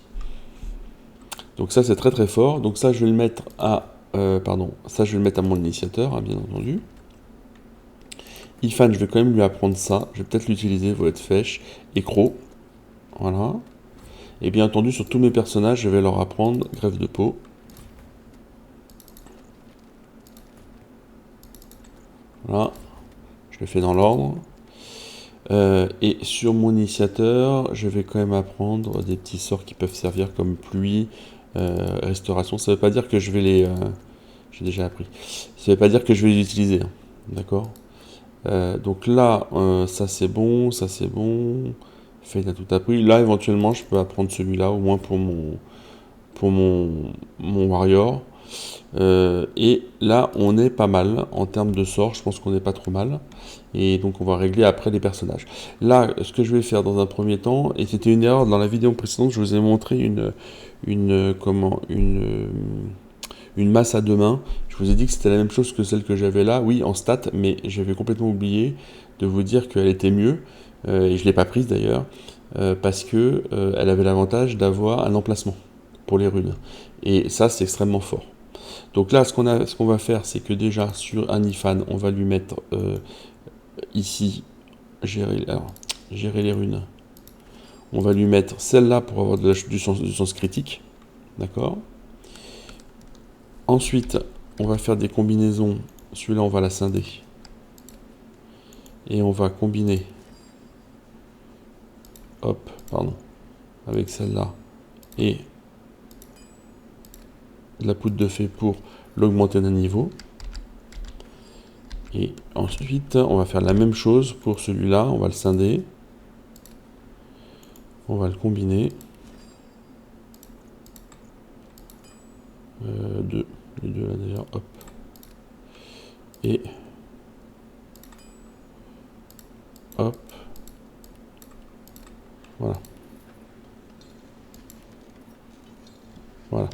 Donc ça c'est très très fort. Donc ça je vais le mettre à ça je vais le mettre à mon initiateur, hein, bien entendu. Ifan, je vais quand même lui apprendre ça. Je vais peut-être l'utiliser, volette fèche, écro. Voilà. Et bien entendu, sur tous mes personnages, je vais leur apprendre greffe de peau. Voilà. Je le fais dans l'ordre. Et sur mon initiateur, je vais quand même apprendre des petits sorts qui peuvent servir comme pluie, restauration. Ça ne veut pas dire que je vais les... j'ai déjà appris. Ça ne veut pas dire que je vais les utiliser. Hein. D'accord ? Donc là, ça c'est bon, ça c'est bon. Fate a tout appris. Là, éventuellement, je peux apprendre celui-là, au moins pour mon warrior. Et là, on est pas mal en termes de sorts. Je pense qu'on n'est pas trop mal. Et donc, on va régler après les personnages. Là, ce que je vais faire dans un premier temps, et c'était une erreur dans la vidéo précédente, je vous ai montré une masse à deux mains. Je vous ai dit que c'était la même chose que celle que j'avais là, oui, en stats, mais j'avais complètement oublié de vous dire qu'elle était mieux, et je ne l'ai pas prise d'ailleurs, parce que elle avait l'avantage d'avoir un emplacement pour les runes. Et ça, c'est extrêmement fort. Donc là, ce qu'on va faire, c'est que déjà, sur un Ifan, on va lui mettre ici, gérer les runes. On va lui mettre celle-là pour avoir du sens critique. D'accord ? Ensuite, on va faire des combinaisons. Celui-là, on va la scinder. Et on va combiner. Hop, pardon. Avec celle-là. Et de la poudre de fée pour l'augmenter d'un niveau. Et ensuite, on va faire la même chose pour celui-là. On va le scinder. On va le combiner. Les deux là d'ailleurs, hop. Et hop. Voilà. Voilà.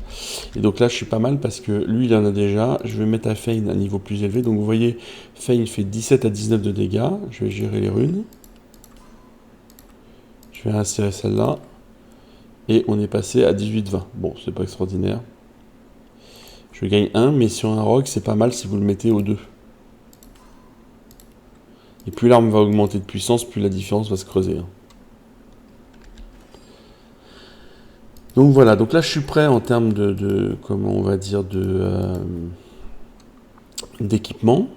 Et donc là, je suis pas mal parce que lui, il en a déjà. Je vais mettre à Fane à un niveau plus élevé. Donc vous voyez, Fane fait 17 à 19 de dégâts. Je vais gérer les runes. Je vais insérer celle-là. Et on est passé à 18-20. Bon, c'est pas extraordinaire. Je gagne 1, mais sur un rogue, c'est pas mal si vous le mettez au 2. Et plus l'arme va augmenter de puissance, plus la différence va se creuser. Hein. Donc voilà, donc là je suis prêt en termes de comment on va dire, d'équipement.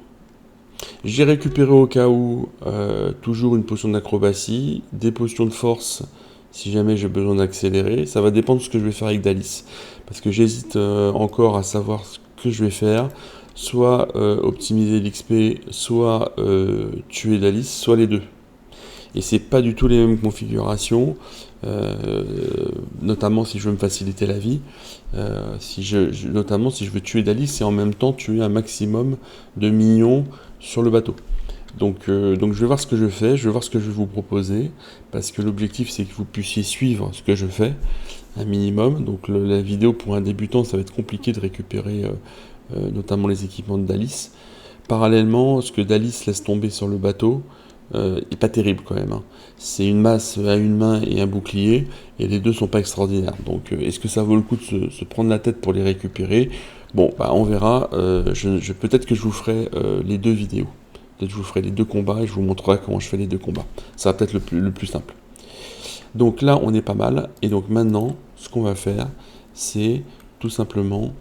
J'ai récupéré au cas où toujours une potion d'acrobatie, des potions de force si jamais j'ai besoin d'accélérer. Ça va dépendre de ce que je vais faire avec Dalice. Parce que j'hésite encore à savoir que je vais faire, soit optimiser l'XP, soit tuer Dalis, soit les deux. Et c'est pas du tout les mêmes configurations, notamment si je veux me faciliter la vie, notamment si je veux tuer Dalis et en même temps tuer un maximum de minions sur le bateau. Donc je vais voir ce que je fais, je vais voir ce que je vais vous proposer, parce que l'objectif c'est que vous puissiez suivre ce que je fais, un minimum. Donc la vidéo pour un débutant, ça va être compliqué de récupérer notamment les équipements de Dalis. Parallèlement, ce que Dalis laisse tomber sur le bateau est pas terrible quand même. Hein. C'est une masse à une main et un bouclier, et les deux sont pas extraordinaires. Donc est-ce que ça vaut le coup de se prendre la tête pour les récupérer? Bon, bah on verra. Peut-être que je vous ferai les deux vidéos. Peut-être que je vous ferai les deux combats et je vous montrerai comment je fais les deux combats. Ça va peut-être le plus simple. Donc là, on est pas mal. Et donc maintenant, ce qu'on va faire, c'est tout simplement,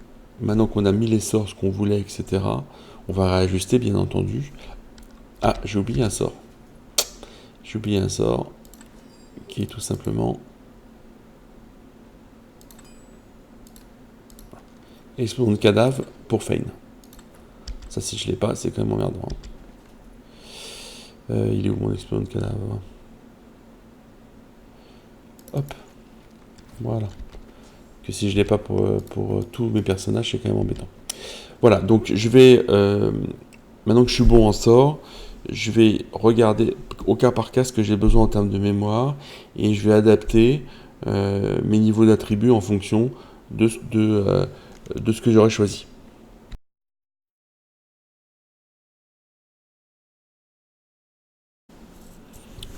maintenant qu'on a mis les sorts, ce qu'on voulait, etc., on va réajuster, bien entendu. Ah, j'ai oublié un sort. J'ai oublié un sort qui est tout simplement explosion de cadavre pour Fane. Ça, si je l'ai pas, c'est quand même emmerdant. Il est où mon explosion de cadavre? Hop. Voilà. Que si je l'ai pas pour tous mes personnages, c'est quand même embêtant. Voilà, donc je vais... maintenant que je suis bon en sort, je vais regarder au cas par cas ce que j'ai besoin en termes de mémoire, et je vais adapter mes niveaux d'attributs en fonction de ce que j'aurais choisi.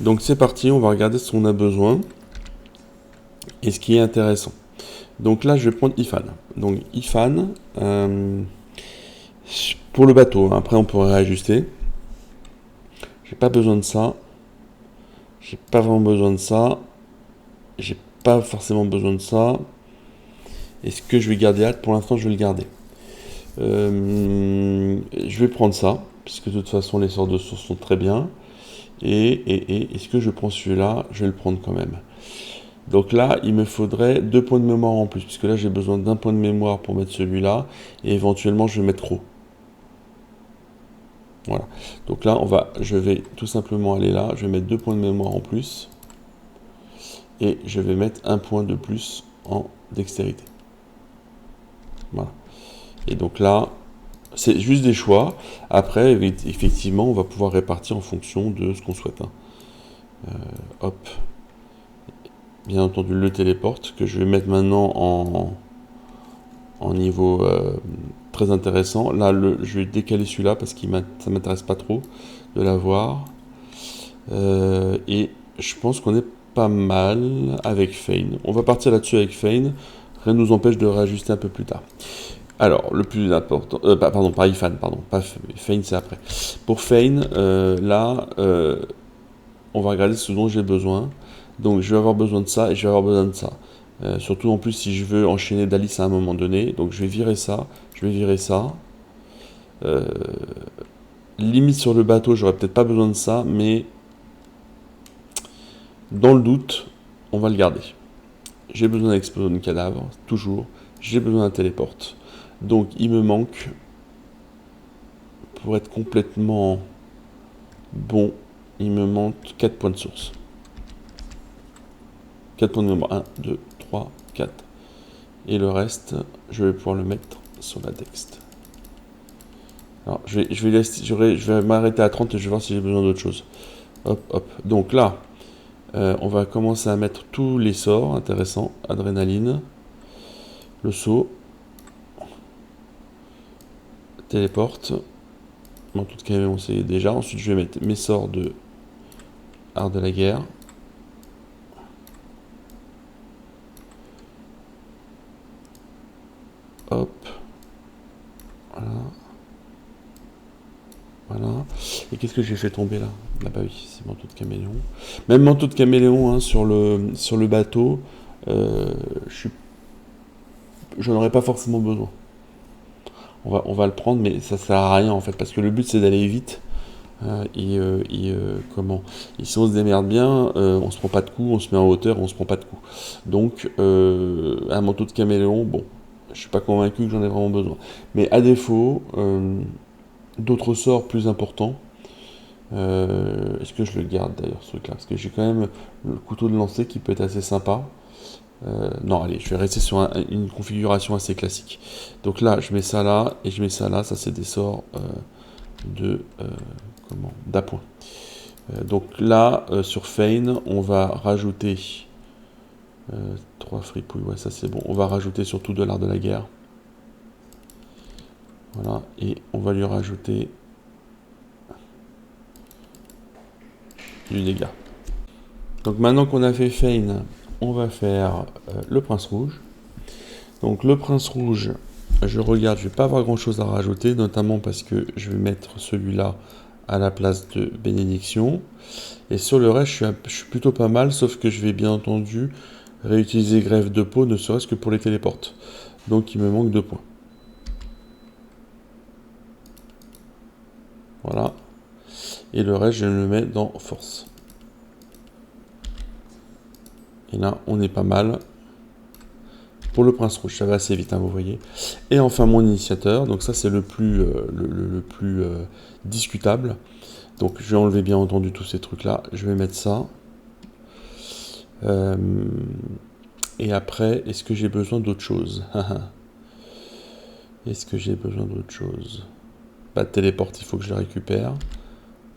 Donc c'est parti, on va regarder ce qu'on a besoin et ce qui est intéressant. Donc là, je vais prendre Ifan. Donc Ifan, pour le bateau, hein. Après on pourrait réajuster. J'ai pas besoin de ça. J'ai pas vraiment besoin de ça. J'ai pas forcément besoin de ça. Est-ce que je vais garder hâte? Pour l'instant, je vais le garder. Je vais prendre ça, puisque de toute façon, les sorts de source sont très bien. Et est-ce que je prends celui-là? Je vais le prendre quand même. Donc là, il me faudrait 2 points de mémoire en plus, puisque là, j'ai besoin d'1 point de mémoire pour mettre celui-là. Et éventuellement, je vais mettre trop. Voilà. Donc là, je vais tout simplement aller là. Je vais mettre 2 points de mémoire en plus. Et je vais mettre 1 point de plus en dextérité. Voilà. Et donc là, c'est juste des choix. Après, effectivement, on va pouvoir répartir en fonction de ce qu'on souhaite. Hein. Hop. Bien entendu, le téléporte, que je vais mettre maintenant en niveau très intéressant. Là, je vais décaler celui-là parce que ça m'intéresse pas trop de l'avoir. Et je pense qu'on est pas mal avec Fane. On va partir là-dessus avec Fane. Rien ne nous empêche de réajuster un peu plus tard. Alors, le plus important... pardon, pas Ifan, pardon. Pas Fane, c'est après. Pour Fane, là, on va regarder ce dont j'ai besoin. Donc, je vais avoir besoin de ça et je vais avoir besoin de ça. Surtout, en plus, si je veux enchaîner Dalis à un moment donné. Donc, je vais virer ça. Je vais virer ça. Limite sur le bateau, j'aurais peut-être pas besoin de ça, mais... Dans le doute, on va le garder. J'ai besoin d'un explosion de cadavre, toujours. J'ai besoin d'un téléporte. Donc il me manque, pour être complètement bon, il me manque 4 points de source. 4 points de mémoire. 1, 2, 3, 4. Et le reste, je vais pouvoir le mettre sur la dext. Alors je vais m'arrêter à 30 et je vais voir si j'ai besoin d'autre chose. Hop, hop. Donc là, on va commencer à mettre tous les sorts intéressants. Adrénaline, le saut, téléporte, manteau de caméléon, c'est déjà. Ensuite, je vais mettre mes sorts de art de la guerre. Hop. Voilà. Voilà. Et qu'est-ce que j'ai fait tomber là? Ah bah oui, c'est manteau de caméléon. Même manteau de caméléon hein, sur le bateau, j'en aurais pas forcément besoin. On va le prendre, mais ça sert à rien en fait, parce que le but c'est d'aller vite. Comment? Et si on se démerde bien, on se prend pas de coups, on se met en hauteur, on se prend pas de coups. Donc, un manteau de caméléon, bon, je suis pas convaincu que j'en ai vraiment besoin. Mais à défaut, d'autres sorts plus importants. Est-ce que je le garde d'ailleurs ce truc là? Parce que j'ai quand même le couteau de lancer qui peut être assez sympa. Non, allez, je vais rester sur une configuration assez classique. Donc là, je mets ça là et je mets ça là. Ça, c'est des sorts d'appoint. Donc là, sur Feign, on va rajouter 3 fripouilles. Ouais, ça c'est bon. On va rajouter surtout de l'art de la guerre. Voilà, et on va lui rajouter du dégât. Donc maintenant qu'on a fait Feign, on va faire le prince rouge. Donc le prince rouge, je regarde, je vais pas avoir grand chose à rajouter, notamment parce que je vais mettre celui-là à la place de bénédiction. Et sur le reste, je suis plutôt pas mal, sauf que je vais bien entendu réutiliser greffe de peau, ne serait-ce que pour les téléportes. Donc il me manque 2 points. Voilà. Et le reste, je le mets dans force. Et là, on est pas mal. Pour le prince rouge, ça va assez vite, hein, vous voyez. Et enfin, mon initiateur. Donc ça, c'est le plus, discutable. Donc je vais enlever bien entendu tous ces trucs-là. Je vais mettre ça. Et après, est-ce que j'ai besoin d'autre chose? Est-ce que j'ai besoin d'autre chose? Pas de téléporte, il faut que je le récupère.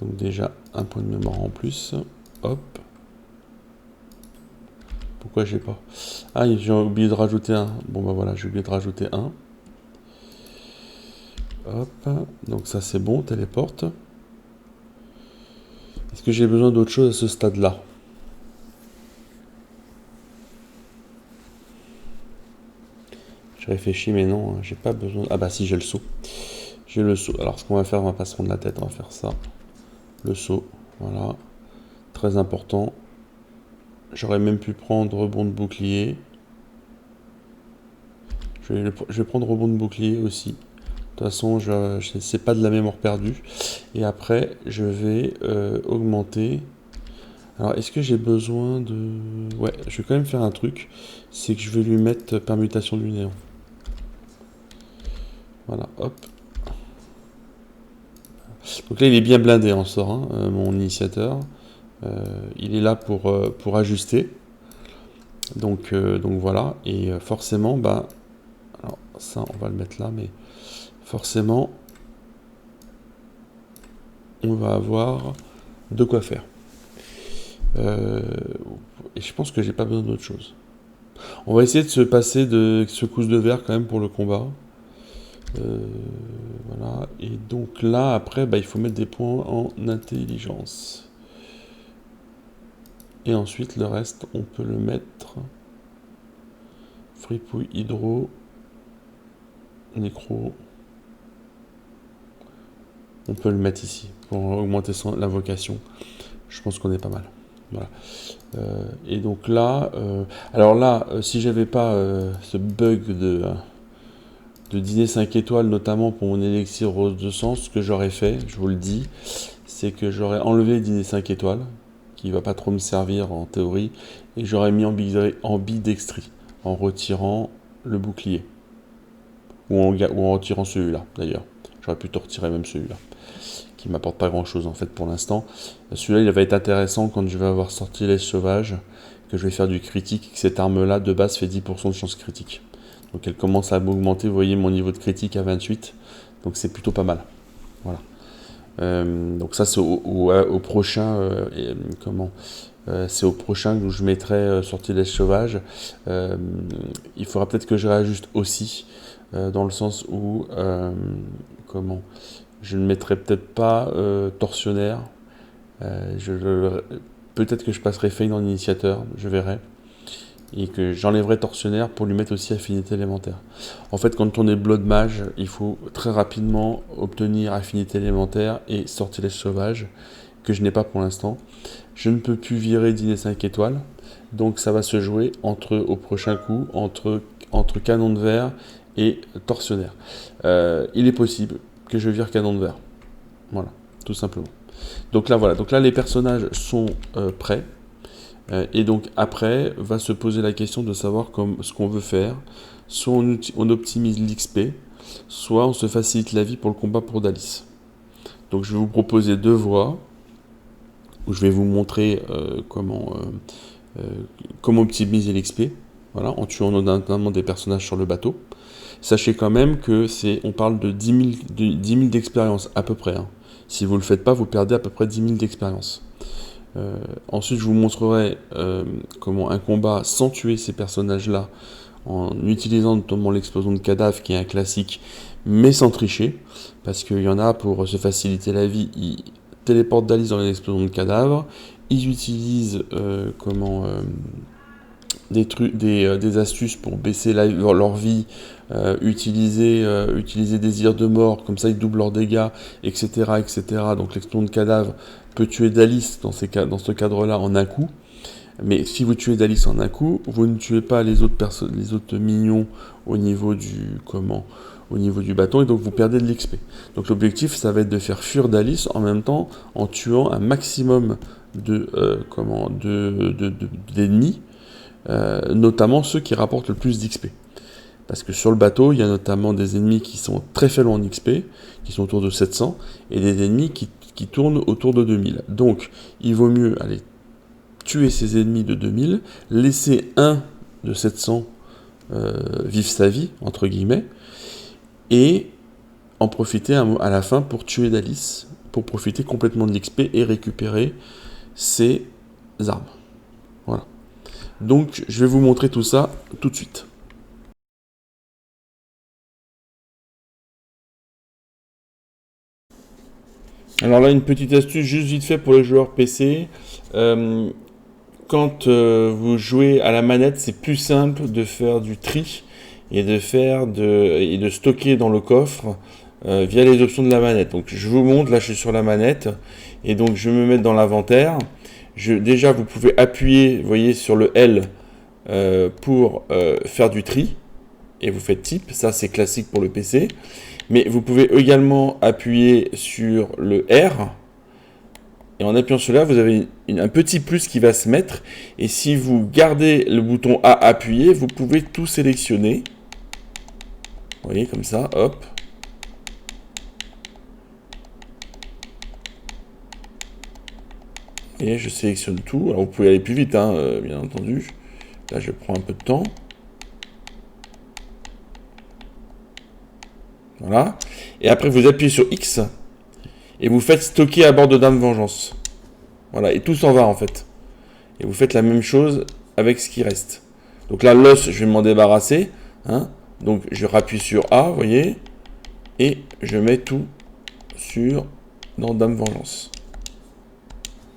Donc déjà, un point de mémoire en plus. Hop. Pourquoi j'ai pas? Ah, j'ai oublié de rajouter un. Bon bah voilà, j'ai oublié de rajouter un. Hop. Donc ça c'est bon, téléporte. Est-ce que j'ai besoin d'autre chose à ce stade-là? Je réfléchis, mais non, j'ai pas besoin. Ah bah si, j'ai le saut. J'ai le saut. Alors ce qu'on va faire, on va pas se prendre la tête, on va faire ça. Le saut, voilà. Très important. J'aurais même pu prendre rebond de bouclier. Je vais prendre rebond de bouclier aussi. De toute façon, c'est pas de la mémoire perdue. Et après, je vais augmenter. Alors, est-ce que j'ai besoin de... Ouais, je vais quand même faire un truc. C'est que je vais lui mettre permutation du néant. Voilà, hop. Donc là, il est bien blindé en sort, hein, mon initiateur. Il est là pour ajuster. Donc voilà. Et forcément, bah... Alors, ça, on va le mettre là, mais... Forcément, on va avoir de quoi faire. Et je pense que j'ai pas besoin d'autre chose. On va essayer de se passer de secousse de verre quand même pour le combat. Voilà. Et donc là, après, bah, il faut mettre des points en intelligence. Et ensuite, le reste, on peut le mettre. Fripouille, hydro, nécro. On peut le mettre ici pour augmenter l'invocation. Je pense qu'on est pas mal. Voilà. Et donc là, alors là, si j'avais pas ce bug de dîner 5 étoiles, notamment pour mon élixir rose de sang, ce que j'aurais fait, je vous le dis, c'est que j'aurais enlevé le dîner 5 étoiles, qui va pas trop me servir en théorie, et j'aurais mis ambidextrie, en retirant le bouclier. Ou en retirant celui-là, d'ailleurs. J'aurais plutôt retiré même celui-là, qui m'apporte pas grand-chose en fait pour l'instant. Celui-là, il va être intéressant quand je vais avoir sorti les sauvages, que je vais faire du critique, que cette arme-là, de base, fait 10% de chance critique. Donc elle commence à m'augmenter, vous voyez mon niveau de critique à 28, donc c'est plutôt pas mal. Voilà. Donc ça c'est au prochain, c'est au prochain où je mettrai sortilège sauvage. Il faudra peut-être que je réajuste aussi, dans le sens où, je ne mettrai peut-être pas tortionnaire. Peut-être que je passerai Feign en initiateur, je verrai. Et que j'enlèverai tortionnaire pour lui mettre aussi affinité élémentaire. En fait, quand on est Blood Mage, il faut très rapidement obtenir affinité élémentaire et sortilège sauvage, que je n'ai pas pour l'instant. Je ne peux plus virer dîner 5 étoiles, donc ça va se jouer au prochain coup, entre canon de verre et tortionnaire. Il est possible que je vire canon de verre. Voilà, tout simplement. Donc là, voilà. Donc là, les personnages sont prêts. Et donc après, va se poser la question de savoir ce qu'on veut faire. Soit on optimise l'XP, soit on se facilite la vie pour le combat pour Dalis. Donc je vais vous proposer deux voies, où je vais vous montrer comment optimiser l'XP, voilà, en tuant notamment des personnages sur le bateau. Sachez quand même que on parle de 10 000 d'expérience à peu près. Hein. Si vous ne le faites pas, vous perdez à peu près 10 000 d'expérience. Ensuite, je vous montrerai comment un combat sans tuer ces personnages-là, en utilisant notamment l'explosion de cadavres, qui est un classique, mais sans tricher, parce qu'il y en a pour se faciliter la vie, ils téléportent Dalis dans les explosions de cadavres, ils utilisent des astuces pour baisser leur vie, utiliser Désir de mort, comme ça ils doublent leurs dégâts, etc. etc. Donc l'explosion de cadavre peut tuer Dalis dans ce cadre-là en un coup. Mais si vous tuez Dalis en un coup, vous ne tuez pas les autres minions au niveau du bâton, et donc vous perdez de l'XP. Donc l'objectif, ça va être de faire fuir Dalis en même temps en tuant un maximum d'ennemis, notamment ceux qui rapportent le plus d'XP. Parce que sur le bateau, il y a notamment des ennemis qui sont très faibles en XP, qui sont autour de 700, et des ennemis qui tournent autour de 2000. Donc, il vaut mieux aller tuer ces ennemis de 2000, laisser un de 700 vivre sa vie, entre guillemets, et en profiter à la fin pour tuer Dalis, pour profiter complètement de l'XP et récupérer ses armes. Voilà. Donc, je vais vous montrer tout ça tout de suite. Alors là, une petite astuce juste vite fait pour les joueurs PC. Quand vous jouez à la manette, c'est plus simple de faire du tri et de stocker dans le coffre via les options de la manette. Donc je vous montre, là je suis sur la manette, et donc je vais me mettre dans l'inventaire. Déjà, vous pouvez appuyer, vous voyez, sur le L pour faire du tri, et vous faites type, ça c'est classique pour le PC. Mais vous pouvez également appuyer sur le R, et en appuyant sur là, vous avez un petit plus qui va se mettre, et si vous gardez le bouton A appuyé, vous pouvez tout sélectionner. Vous voyez, comme ça, hop. Et je sélectionne tout. Alors vous pouvez aller plus vite, hein, bien entendu. Là, je prends un peu de temps. Voilà. Et après, vous appuyez sur X et vous faites stocker à bord de Dame Vengeance. Voilà. Et tout s'en va en fait. Et vous faites la même chose avec ce qui reste. Donc là, l'os, je vais m'en débarrasser. Hein. Donc je rappuie sur A, vous voyez. Et je mets tout dans Dame Vengeance.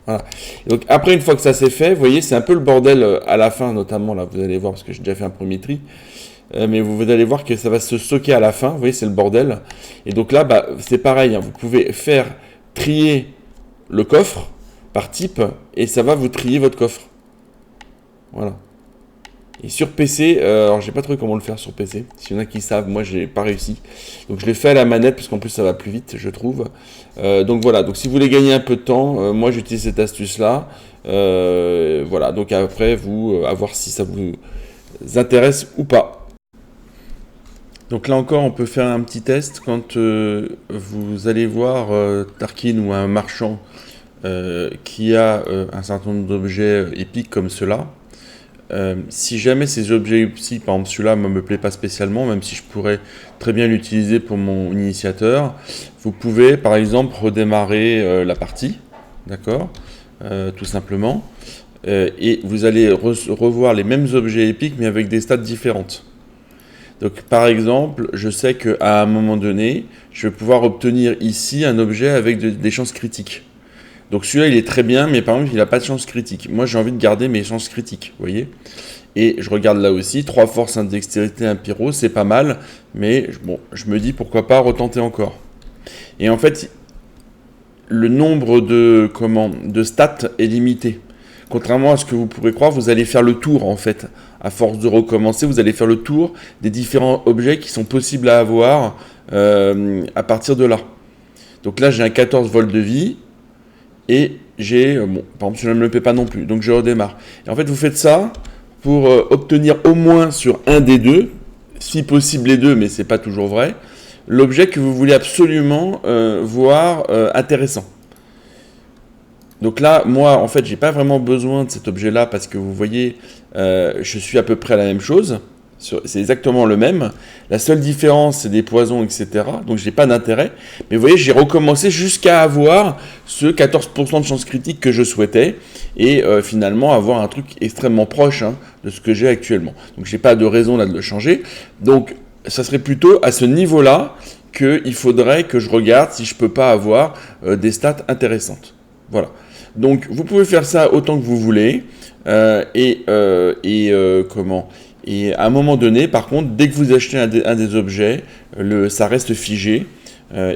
Voilà. Donc après, une fois que ça c'est fait, vous voyez, c'est un peu le bordel à la fin, notamment là, vous allez voir, parce que j'ai déjà fait un premier tri. Mais vous allez voir que ça va se stocker à la fin, vous voyez, c'est le bordel. Et donc là, c'est pareil, hein, vous pouvez faire trier le coffre par type, et ça va vous trier votre coffre. Voilà. Et sur PC, alors j'ai pas trouvé comment le faire sur PC. S'il y en a qui savent, moi j'ai pas réussi. Donc je l'ai fait à la manette, parce qu'en plus ça va plus vite, je trouve. Donc voilà, donc si vous voulez gagner un peu de temps, moi j'utilise cette astuce-là. Voilà, donc après, à voir si ça vous intéresse ou pas. Donc là encore, on peut faire un petit test quand vous allez voir Tarkin ou un marchand qui a un certain nombre d'objets épiques comme cela. Si jamais ces objets épiques, par exemple celui-là ne me plaît pas spécialement, même si je pourrais très bien l'utiliser pour mon initiateur, vous pouvez par exemple redémarrer la partie, d'accord, tout simplement, et vous allez revoir les mêmes objets épiques mais avec des stats différentes. Donc par exemple, je sais qu'à un moment donné, je vais pouvoir obtenir ici un objet avec des chances critiques. Donc celui-là, il est très bien, mais par exemple, il n'a pas de chance critique. Moi, j'ai envie de garder mes chances critiques, vous voyez. Et je regarde là aussi, 3 forces, 1 dextérité, 1 pyro, c'est pas mal, mais bon, je me dis pourquoi pas retenter encore. Et en fait, le nombre de stats est limité. Contrairement à ce que vous pourrez croire, vous allez faire le tour en fait. À force de recommencer, vous allez faire le tour des différents objets qui sont possibles à avoir à partir de là. Donc là, j'ai un 14 volts de vie et j'ai, bon, par exemple, celui-là ne me plaît pas non plus, donc je redémarre. Et en fait, vous faites ça pour obtenir au moins sur un des deux, si possible les deux, mais c'est pas toujours vrai, l'objet que vous voulez absolument voir intéressant. Donc là, moi, en fait, j'ai pas vraiment besoin de cet objet-là parce que vous voyez, je suis à peu près à la même chose. C'est exactement le même. La seule différence, c'est des poisons, etc. Donc, j'ai pas d'intérêt. Mais vous voyez, j'ai recommencé jusqu'à avoir ce 14% de chance critique que je souhaitais et finalement avoir un truc extrêmement proche de ce que j'ai actuellement. Donc, j'ai pas de raison là de le changer. Donc, ça serait plutôt à ce niveau-là qu'il faudrait que je regarde si je peux pas avoir des stats intéressantes. Voilà. Donc, vous pouvez faire ça autant que vous voulez. Comment Et à un moment donné, par contre, dès que vous achetez un des objets, ça reste figé.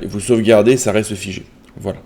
Vous sauvegardez, ça reste figé. Voilà.